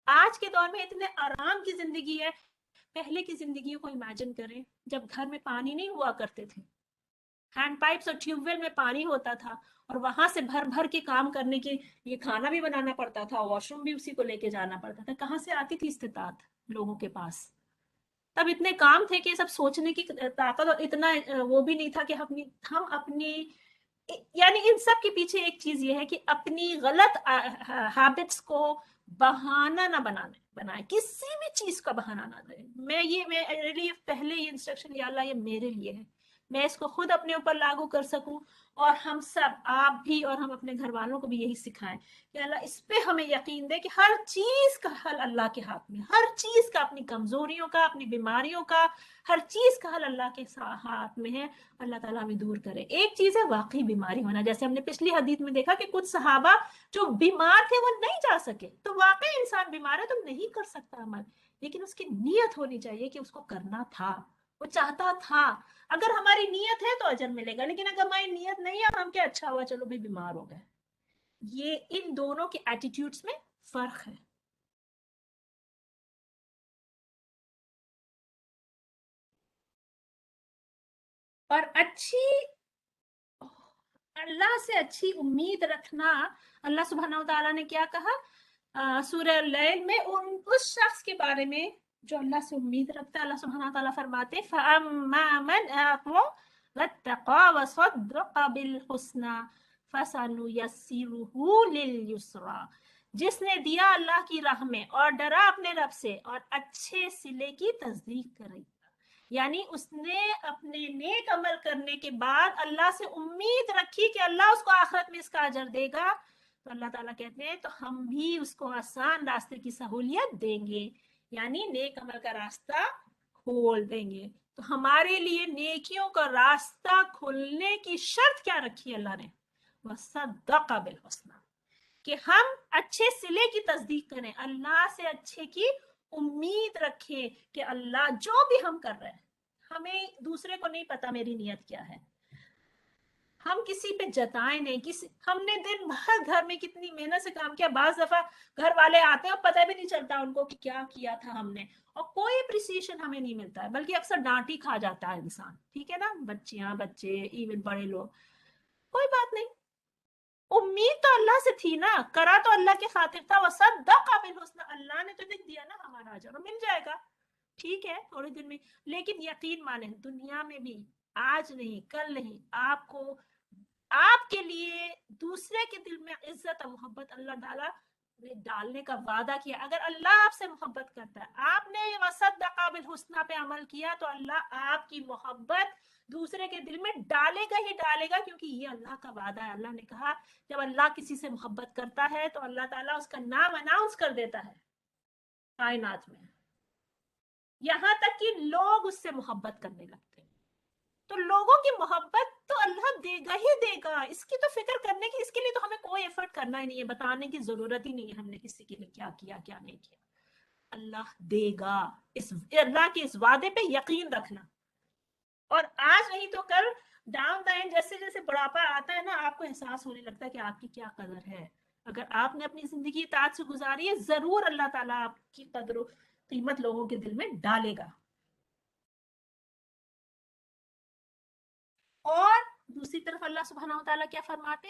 आज के दौर में इतने आराम की जिंदगी है, पहले की जिंदगी को इमेजिन करें जब घर में पानी नहीं हुआ करते थे, हैंड पाइप्स और ट्यूबवेल में पानी होता था और वहां से भर भर के काम करने के, ये खाना भी बनाना पड़ता था, वॉशरूम भी उसी को लेके जाना पड़ता था। कहाँ से आती थी इस्तिताअत लोगों के पास? तब इतने काम थे कि सब सोचने की ताकत, और इतना वो भी नहीं था कि हम अपनी, यानी इन सब के पीछे एक चीज ये है कि अपनी गलत हैबिट्स को बहाना ना बनाए, किसी भी चीज का बहाना ना दे। मेरे लिए पहले ये इंस्ट्रक्शन, या अल्लाह ये मेरे लिए है, मैं इसको खुद अपने ऊपर लागू कर सकूं, और हम सब, आप भी और हम अपने घर वालों को भी यही सिखाएं कि अल्लाह इस पे हमें यकीन दे कि हर चीज का हल अल्लाह के हाथ में, हर चीज का, अपनी कमजोरियों का, अपनी बीमारियों का, हर चीज का हल अल्लाह के हाथ में है। अल्लाह ताला हमें दूर करे। एक चीज है वाकई बीमारी होना, जैसे हमने पिछली हदीस में देखा कि कुछ सहाबा जो बीमार थे वो नहीं जा सके, तो वाकई इंसान बीमार है तो नहीं कर सकता अमल, लेकिन उसकी नीयत होनी चाहिए कि उसको करना था, वो चाहता था। अगर हमारी नीयत है तो अजर मिलेगा, लेकिन अगर हमारी नीयत नहीं है और हम क्या, अच्छा हुआ चलो भी बीमार हो गए, ये इन दोनों के एटीट्यूड्स में फर्क है। और अच्छी, अल्लाह से अच्छी उम्मीद रखना, अल्लाह सुब्हानहू तआला ने क्या कहा सूरह लैल में, उस शख्स के बारे में जो अल्लाह से उम्मीद रखता है। अल्लाह सुब्हानहू तआला फरमाते फअम्मा मन आक़ा वत्तक़ा वसद्दक़ बिल हुस्ना फसनुयस्सिरुहु लिल युस्रा। जिसने दिया अल्लाह की राह में और डरा अपने रब से और अच्छे सिले की तस्दीक करी, यानी उसने अपने नेक अमल करने के बाद अल्लाह से उम्मीद रखी कि अल्लाह उसको आखिरत में इसका अजर देगा, तो अल्लाह ताला कहते हैं तो हम भी उसको आसान रास्ते की सहूलियत देंगे, यानी नेक अमल का रास्ता खोल देंगे। तो हमारे लिए नेकियों का रास्ता खुलने की शर्त क्या रखी अल्लाह ने? वसद्दक़ बिल हुस्ना, कि हम अच्छे सिले की तस्दीक करें, अल्लाह से अच्छे की उम्मीद रखें कि अल्लाह जो भी हम कर रहे हैं, हमें दूसरे को नहीं पता मेरी नीयत क्या है, हम किसी पे जताए नहीं, किसी, हमने दिन भर घर में कितनी मेहनत से काम किया, बाज दफा घर वाले आते हैं और पता भी नहीं चलता उनको कि क्या किया था हमने, और कोई अप्रिसिएशन हमें नहीं मिलता है, बल्कि अक्सर डांट ही खा जाता है इंसान, ठीक है ना, बच्चियां, बच्चे, इवन बड़े लोग। कोई बात नहीं, उम्मीद तो अल्लाह से थी ना, करा तो अल्लाह के खातिर था, वसद्दक़ बिल हुस्ना, अल्लाह ने तो लिख दिया ना हमारा अजर मिल जाएगा, ठीक है थोड़े दिन में। लेकिन यकीन माने दुनिया में भी आज नहीं कल नहीं, आपको, आपके लिए दूसरे के दिल में इज्जत और मोहब्बत अल्लाह ताला ने डालने का वादा किया। अगर अल्लाह आपसे मोहब्बत करता है, आपने वसद्दक़ बिल हुस्ना पे अमल किया, तो अल्लाह आपकी मोहब्बत दूसरे के दिल में डालेगा ही डालेगा, क्योंकि ये अल्लाह का वादा है। अल्लाह ने कहा जब अल्लाह किसी से मोहब्बत करता है तो अल्लाह ताला उसका नाम अनाउंस कर देता है कायनात में, यहाँ तक कि लोग उससे मोहब्बत करने लगते हैं। तो लोगों की मोहब्बत तो अल्लाह देगा ही देगा, इसकी तो फिक्र करने की, इसके लिए तो हमें कोई एफर्ट करना ही नहीं है, बताने की जरूरत ही नहीं है हमने किसी के लिए क्या किया क्या नहीं किया, अल्लाह देगा। इस अल्लाह के इस वादे पे यकीन रखना, और आज नहीं तो कल डाउन द एंड, जैसे जैसे बुढ़ापा आता है ना, आपको एहसास होने लगता है कि आपकी क्या कदर है। अगर आपने अपनी जिंदगी इताअत से गुजारी है, जरूर अल्लाह ताला आपकी कदर कीमत लोगों के दिल में डालेगा। और दूसरी तरफ अल्लाह सुब्हानहू व तआला क्या फरमाते,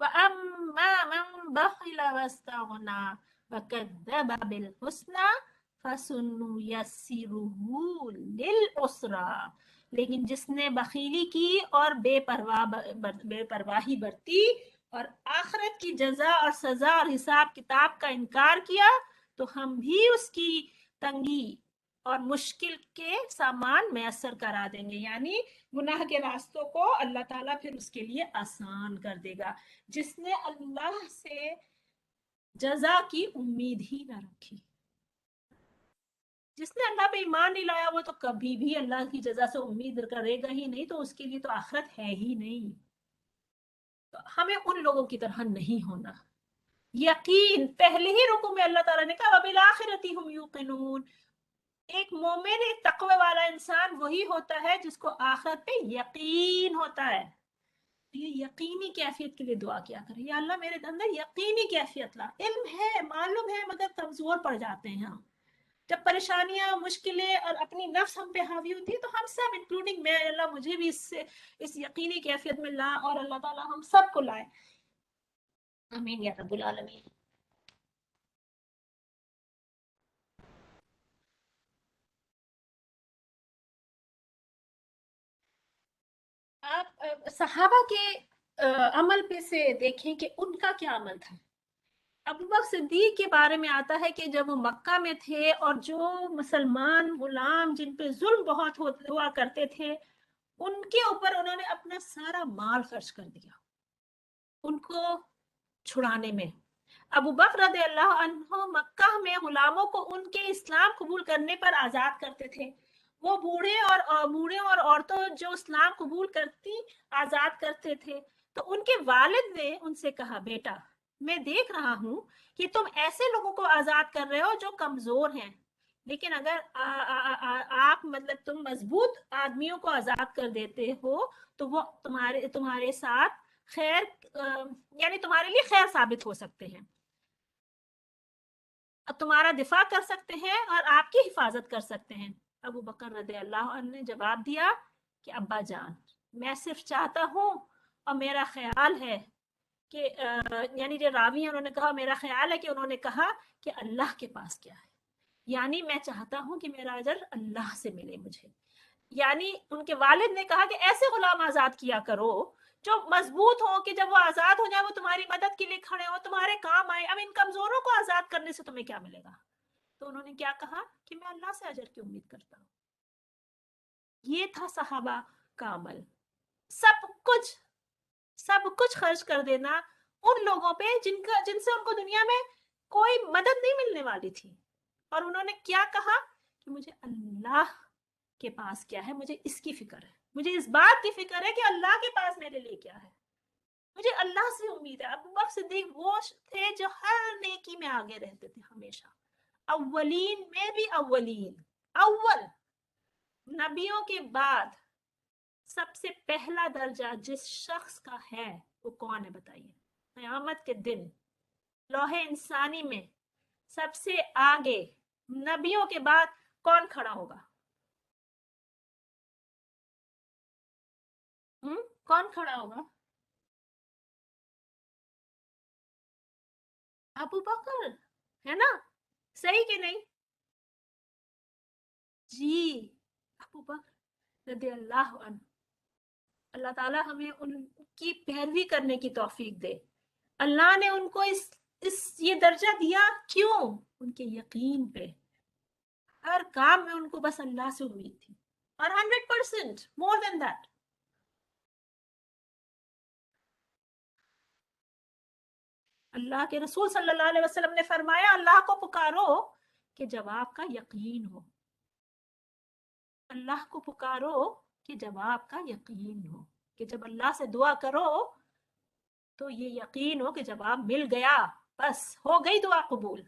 वअम्मा मन बखिल वस्तगना वकद्दब बिल हुस्ना फसनुयस्सिरुहु लिल उसरा। लेकिन जिसने बखीली की और बेपरवाही बरती और आखिरत की जजा और सजा और हिसाब किताब का इनकार किया, तो हम भी उसकी तंगी और मुश्किल के सामान मैसर करा देंगे। यानी गुनाह के रास्तों को अल्लाह ताला फिर उसके लिए आसान कर देगा। जिसने अल्लाह से जजा की उम्मीद ही ना रखी, जिसने अल्लाह पे ईमान नहीं लाया, वो तो कभी भी अल्लाह की जजा से उम्मीद करेगा ही नहीं, तो उसके लिए तो आखिरत है ही नहीं। तो हमें उन लोगों की तरह नहीं होना। यकीन, पहले ही रुकू में अल्लाह ताला ने कहा वबिल आखिरती हुम यूकिनून। एक मोमिन, एक तकवे वाला इंसान वही होता है जिसको आखिरत पे यकीन होता है। ये यकीनी कैफियत के लिए दुआ किया करें, या अल्लाह मेरे अंदर यकीनी कैफियत ला। इल्म है, मालूम है, मगर कमजोर पड़ जाते हैं हम। जब परेशानियां, मुश्किलें और अपनी नफ्स हम पे हावी होती है, तो हम सब इंक्लूडिंग मैं, अल्लाह मुझे भी इस यकीनी कैफियत में ला, और अल्लाह ताला हम सबको लाए। आमीन या रब्बुल आलमीन। आप सहाबा के अमल पे से देखें कि उनका क्या अमल था। अबू बकर सिद्दीक के बारे में आता है कि जब वो मक्का में थे और जो मुसलमान गुलाम जिन पे जुल्म बहुत हुआ करते थे, उनके ऊपर उन्होंने अपना सारा माल खर्च कर दिया उनको छुड़ाने में। अबू बकर रज़ियल्लाहु अन्हु मक्का में गुलामों को उनके इस्लाम कबूल करने पर आजाद करते थे। वो बूढ़े और औरतों जो इस्लाम कबूल करती आजाद करते थे। तो उनके वालिद ने उनसे कहा, बेटा मैं देख रहा हूं कि तुम ऐसे लोगों को आजाद कर रहे हो जो कमजोर हैं, लेकिन अगर आप मतलब तुम मजबूत आदमियों को आजाद कर देते हो, तो वो तुम्हारे साथ खैर यानी तुम्हारे लिए खैर साबित हो सकते हैं, तुम्हारा दिफा कर सकते हैं और आपकी हिफाजत कर सकते हैं। अबू बकर रज़ियल्लाहु अन्हु ने जवाब दिया कि अब्बा जान, मैं सिर्फ चाहता हूँ और मेरा ख्याल है कि यानी जो रावी है उन्होंने कहा, मेरा ख्याल है कि उन्होंने कहा कि अल्लाह के पास क्या है, यानी मैं चाहता हूँ कि मेरा अजर अल्लाह से मिले मुझे। यानी उनके वालिद ने कहा कि ऐसे गुलाम आजाद किया करो जो मजबूत हो, कि जब वो आजाद हो जाए वो तुम्हारी मदद के लिए खड़े हो, तुम्हारे काम आए। अब इन कमजोरों को आजाद करने से तुम्हें क्या मिलेगा? तो उन्होंने क्या कहा कि मैं अल्लाह से अजर की उम्मीद करता हूँ। ये था सहाबा का अमल। सब कुछ सब कुछ खर्च कर देना उन लोगों पे जिनसे उनको दुनिया में कोई मदद नहीं मिलने वाली थी। और उन्होंने क्या कहा कि मुझे अल्लाह के पास क्या है, मुझे इसकी फिक्र है, मुझे इस बात की फिक्र है कि अल्लाह के पास मेरे लिए क्या है, मुझे अल्लाह से उम्मीद है। अबू बकर सिद्दीक वो थे जो हर नेकी में आगे रहते थे हमेशा, अव्वलीन में भी अव्वलीन। अव्वल, नबियों के बाद सबसे पहला दर्जा जिस शख्स का है वो कौन है बताइए? क़यामत के दिन लोहे इंसानी में सबसे आगे नबियों के बाद कौन खड़ा होगा? कौन खड़ा होगा? अबू बकर, है ना? सही कि नहीं? जी, अबू बकर रज़ियल्लाहु अन्हु। अल्लाह ताला हमें उनकी पैरवी करने की तौफीक दे। अल्लाह ने उनको इस ये दर्जा दिया क्यों? उनके यकीन पे। हर काम में उनको बस अल्लाह से उम्मीद थी, और 100% मोर देन दैट। अल्लाह के रसूल सल्लल्लाहु अलैहि वसल्लम ने फरमाया, अल्लाह को पुकारो कि जब आपका यकीन हो। अल्लाह को पुकारो कि जब आपका यकीन हो, कि जब अल्लाह से दुआ करो तो ये यकीन हो कि जवाब मिल गया, बस हो गई दुआ कबूल।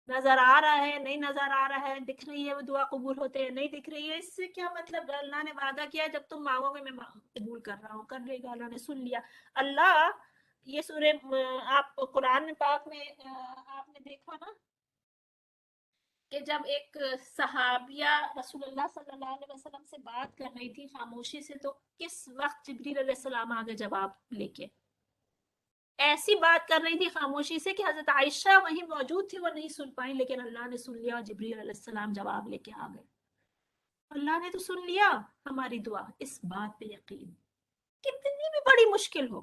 नजर आ रहा है, नहीं नजर आ रहा है, दिख रही है वो दुआ कबूल होते हैं, नहीं दिख रही है, इससे क्या मतलब? अल्लाह ने वादा किया जब तुम मांगोगे मैं कबूल कर रहा हूँ, कर लेगा। अल्लाह ने सुन लिया। अल्लाह, ये सूरह आप कुरान पाक में आपने देखा ना کہ جب ایک صحابیہ رسول اللہ صلی اللہ علیہ وسلم سے بات کر رہی تھی خاموشی سے، تو کس وقت جبریل علیہ السلام آگے جواب لے کے ایسی بات کر رہی تھی خاموشی سے کہ حضرت عائشہ وہیں موجود تھی، وہ نہیں سن پائی، لیکن اللہ نے سن لیا اور جبریل علیہ السلام جواب لے کے آ گئے۔ اللہ نے تو سن لیا ہماری دعا، اس بات پہ یقین، کتنی بھی بڑی مشکل ہو،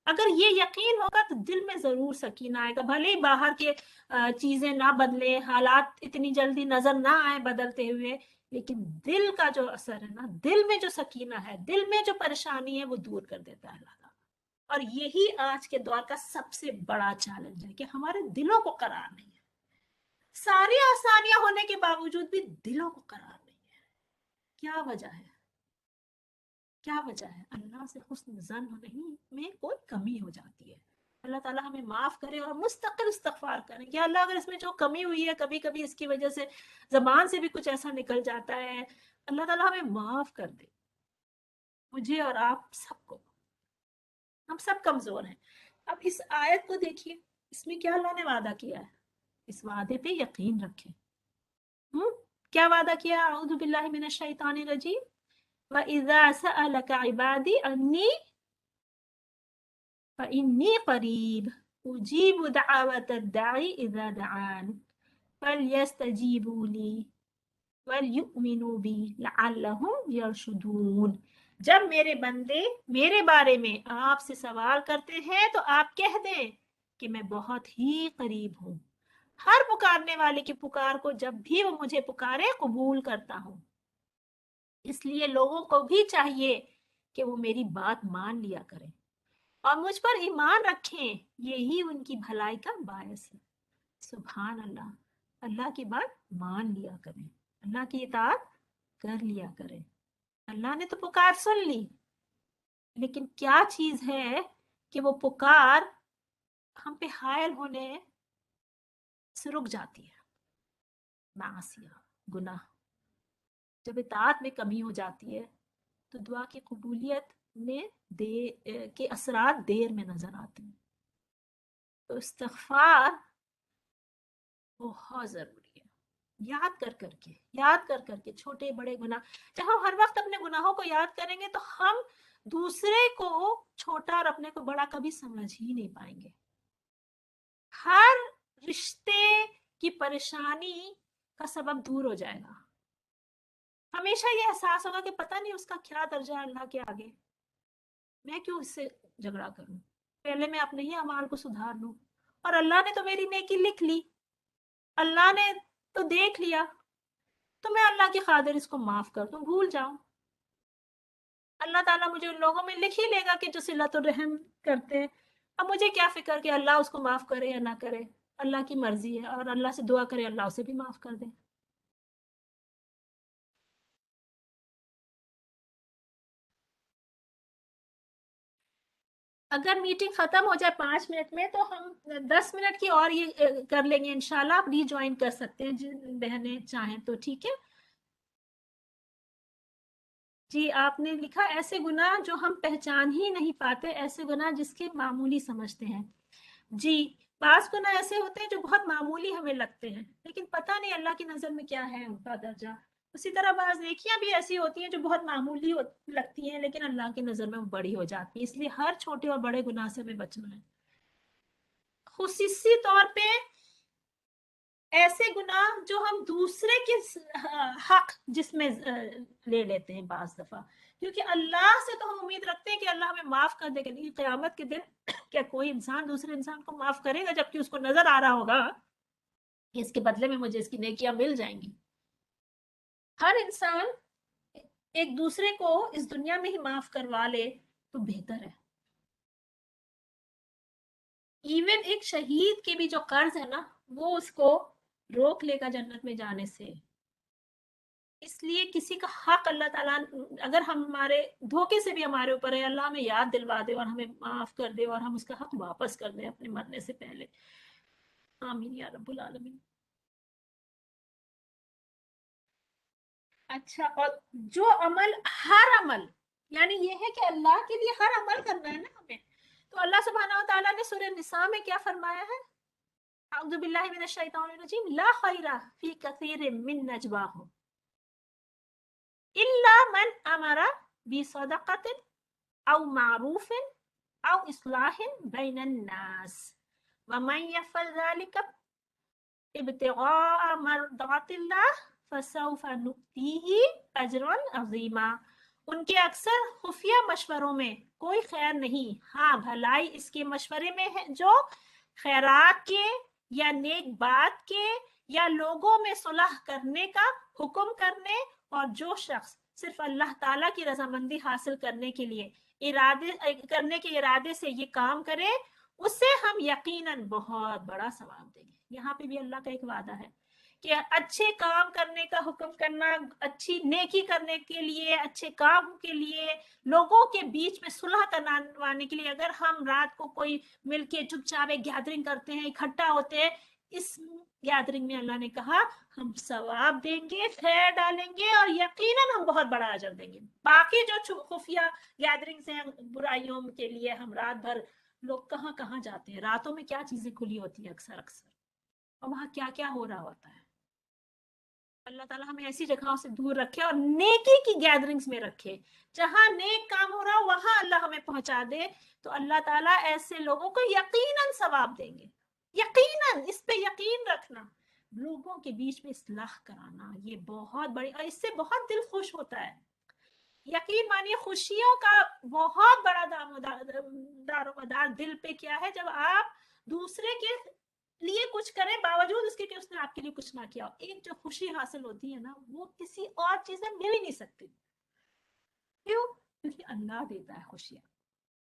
اگر یہ یقین ہوگا تو دل میں ضرور سکینہ آئے گا، بھلے ہی باہر کے چیزیں نہ بدلیں، حالات اتنی جلدی نظر نہ آئے بدلتے ہوئے، لیکن دل کا جو اثر ہے نا، دل میں جو سکینہ ہے، دل میں جو پریشانی ہے، وہ دور کر دیتا ہے اللہ تعالیٰ۔ اور یہی آج کے دور کا سب سے بڑا چیلنج ہے کہ ہمارے دلوں کو قرار نہیں ہے، ساری آسانیاں ہونے کے باوجود بھی دلوں کو قرار نہیں ہے۔ کیا وجہ ہے؟ کیا وجہ ہے؟ اللہ سے حسن ظن نہیں میں کوئی کمی ہو جاتی ہے۔ اللہ تعالیٰ ہمیں معاف کرے اور مستقل استغفار کریں کہ اللہ اگر اس میں جو کمی ہوئی ہے، کبھی کبھی اس کی وجہ سے زبان سے بھی کچھ ایسا نکل جاتا ہے، اللہ تعالیٰ ہمیں معاف کر دے، مجھے اور آپ سب کو، ہم سب کمزور ہیں۔ اب اس آیت کو دیکھیے، اس میں کیا اللہ نے وعدہ کیا ہے، اس وعدے پہ یقین رکھیں۔ کیا وعدہ کیا؟ اعوذ باللہ من الشیطان الرجیم، وَإِذَا سَأَلَكَ عِبَادِي عَنِّي فَإِنِّي قَرِيبٌ أُجِيبُ دَعْوَةَ الدَّاعِ إِذَا دَعَانِ فَلْيَسْتَجِيبُوا لِي وَلْيُؤْمِنُوا بِي لَعَلَّهُمْ يَرْشُدُونَ۔ جب میرے بندے میرے بارے میں آپ سے سوال کرتے ہیں تو آپ کہہ دیں کہ میں بہت ہی قریب ہوں، ہر پکارنے والے کی پکار کو جب بھی وہ مجھے پکارے قبول کرتا ہوں، اس لیے لوگوں کو بھی چاہیے کہ وہ میری بات مان لیا کریں اور مجھ پر ایمان رکھیں، یہی ان کی بھلائی کا باعث ہے۔ سبحان اللہ، اللہ کی بات مان لیا کریں، اللہ کی اطاعت کر لیا کریں۔ اللہ نے تو پکار سن لی، لیکن کیا چیز ہے کہ وہ پکار ہم پہ حائل ہونے سے رک جاتی ہے؟ معصیہ، گناہ۔ جب اطاعت میں کمی ہو جاتی ہے تو دعا کی قبولیت میں کے اثرات دیر میں نظر آتے ہیں۔ تو استغفار بہت ضروری ہے، یاد کر کر کے چھوٹے بڑے گناہ، جب ہم ہر وقت اپنے گناہوں کو یاد کریں گے تو ہم دوسرے کو چھوٹا اور اپنے کو بڑا کبھی سمجھ ہی نہیں پائیں گے۔ ہر رشتے کی پریشانی کا سبب دور ہو جائے گا، ہمیشہ یہ احساس ہوگا کہ پتہ نہیں اس کا کیا درجہ ہے اللہ کے آگے، میں کیوں اس سے جھگڑا کروں، پہلے میں اپنے ہی اعمال کو سدھار لوں، اور اللہ نے تو میری نیکی لکھ لی، اللہ نے تو دیکھ لیا، تو میں اللہ کی خاطر اس کو معاف کر دوں، بھول جاؤں۔ اللہ تعالیٰ مجھے ان لوگوں میں لکھ ہی لے گا کہ جو صلۃ الرحم کرتے ہیں، اب مجھے کیا فکر کہ اللہ اس کو معاف کرے یا نہ کرے، اللہ کی مرضی ہے، اور اللہ سے دعا کرے اللہ اسے بھی معاف کر دے۔ اگر میٹنگ ختم ہو جائے 5 منٹ میں تو ہم 10 منٹ کی اور یہ کر لیں گے انشاءاللہ، آپ ری جوائن کر سکتے ہیں جن بہنیں چاہیں تو، ٹھیک ہے جی۔ آپ نے لکھا ایسے گناہ جو ہم پہچان ہی نہیں پاتے، ایسے گناہ جس کے معمولی سمجھتے ہیں۔ جی، بعض گناہ ایسے ہوتے ہیں جو بہت معمولی ہمیں لگتے ہیں، لیکن پتہ نہیں اللہ کی نظر میں کیا ہے ان کا درجہ۔ اسی طرح بعض نیکیاں بھی ایسی ہوتی ہیں جو بہت معمولی لگتی ہیں، لیکن اللہ کی نظر میں وہ بڑی ہو جاتی ہیں، اس لیے ہر چھوٹے اور بڑے گناہ سے ہمیں بچنا ہے۔ خصوصی طور پہ ایسے گناہ جو ہم دوسرے کے حق جس میں لے لیتے ہیں بعض دفعہ، کیونکہ اللہ سے تو ہم امید رکھتے ہیں کہ اللہ ہمیں معاف کر دے گا، لیکن قیامت کے دن کیا کوئی انسان دوسرے انسان کو معاف کرے گا جبکہ اس کو نظر آ رہا ہوگا کہ اس کے بدلے میں مجھے اس کی نیکیاں مل جائیں گی؟ ہر انسان ایک دوسرے کو اس دنیا میں ہی معاف کروا لے تو بہتر ہے۔ ایون ایک شہید کے بھی جو قرض ہے نا، وہ اس کو روک لے گا جنت میں جانے سے۔ اس لیے کسی کا حق اللہ تعالیٰ اگر ہمارے دھوکے سے بھی ہمارے اوپر ہے، اللہ ہمیں یاد دلوا دے اور ہمیں معاف کر دے اور ہم اس کا حق واپس کر دیں اپنے مرنے سے پہلے۔ آمین یا رب العالمین۔ اچھا، اور جو عمل، ہر عمل، یعنی یہ ہے کہ اللہ کے لیے ہر عمل کرنا ہے نا ہمیں، تو اللہ سبحانہ و تعالیٰ نے سورہ نساء میں کیا فرمایا ہے؟ अऊज़ु बिल्लाहि मिनश शैतानिर रजीम ला खैरा फी कसीरिम मिन नजवाहुम इल्ला मन अमरा बिसदक़तिन औ मारूफिन औ इस्लाहिन बैनन नास वमन यफ़अल ज़ालिका इब्तिग़ाअ मर्दातिल्लाह फसौफ़ नु'तीही अजरन अज़ीमा। उनके अक्सर खुफिया मशवरों में कोई खैर नहीं, हाँ भलाई इसके मशवरे में है जो खैरात के या नेक बात के या लोगों में सुलह करने का हुक्म करने, और जो शख्स सिर्फ अल्लाह ताला की रजामंदी हासिल करने के लिए करने के इरादे से ये काम करे, उससे हम यकीनन बहुत बड़ा सवाब देंगे। यहाँ पे भी अल्लाह का एक वादा है कि अच्छे काम करने का हुक्म करना, अच्छी नेकी करने के लिए, अच्छे काम के लिए, लोगों के बीच में सुलह करवाने के लिए अगर हम रात को कोई मिलके चुपचाप एक गैदरिंग करते हैं, इकट्ठा होते हैं, इस गैदरिंग में अल्लाह ने कहा हम सवाब देंगे, खैर डालेंगे और यकीनन हम बहुत बड़ा अजर देंगे। बाकी जो खुफिया गैदरिंग्स हैं बुराइयों के लिए, हम रात भर लोग कहाँ कहाँ जाते हैं, रातों में क्या चीजें खुली होती है अक्सर और वहां क्या क्या हो रहा होता है। अल्लाह ताला हमें ऐसी जगहों से दूर रखे और नेकी की गैदरिंग्स में रखे, जहां नेक काम हो रहा हो वहां अल्लाह हमें पहुंचा दे, तो अल्लाह ताला ऐसे लोगों को यकीनन सवाब देंगे। यकीनन, इस पे यकीन रखना। लोगों के बीच में इस्लाह कराना ये बहुत बड़ी, और इससे बहुत दिल खुश होता है। यकीन मानिए खुशियों का बहुत बड़ा दारोमदार दिल पे क्या है, जब आप दूसरे के लिए कुछ करें बावजूद उसके कि उसने आपके लिए कुछ ना किया, एक जो खुशी हासिल होती है ना, वो किसी और चीज में मिल ही नहीं सकती। क्यों? क्योंकि अल्लाह देता है खुशियां।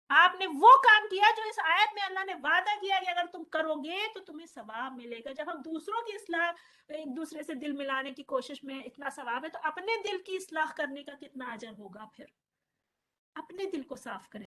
आपने वो काम किया जो इस आयत में अल्लाह ने वादा किया कि अगर तुम करोगे तो तुम्हें सवाब मिलेगा। जब हम दूसरों की इस्लाह, एक दूसरे से दिल मिलाने की कोशिश में इतना सवाब है, तो अपने दिल की इस्लाह करने का कितना अजर होगा। फिर अपने दिल को साफ करें।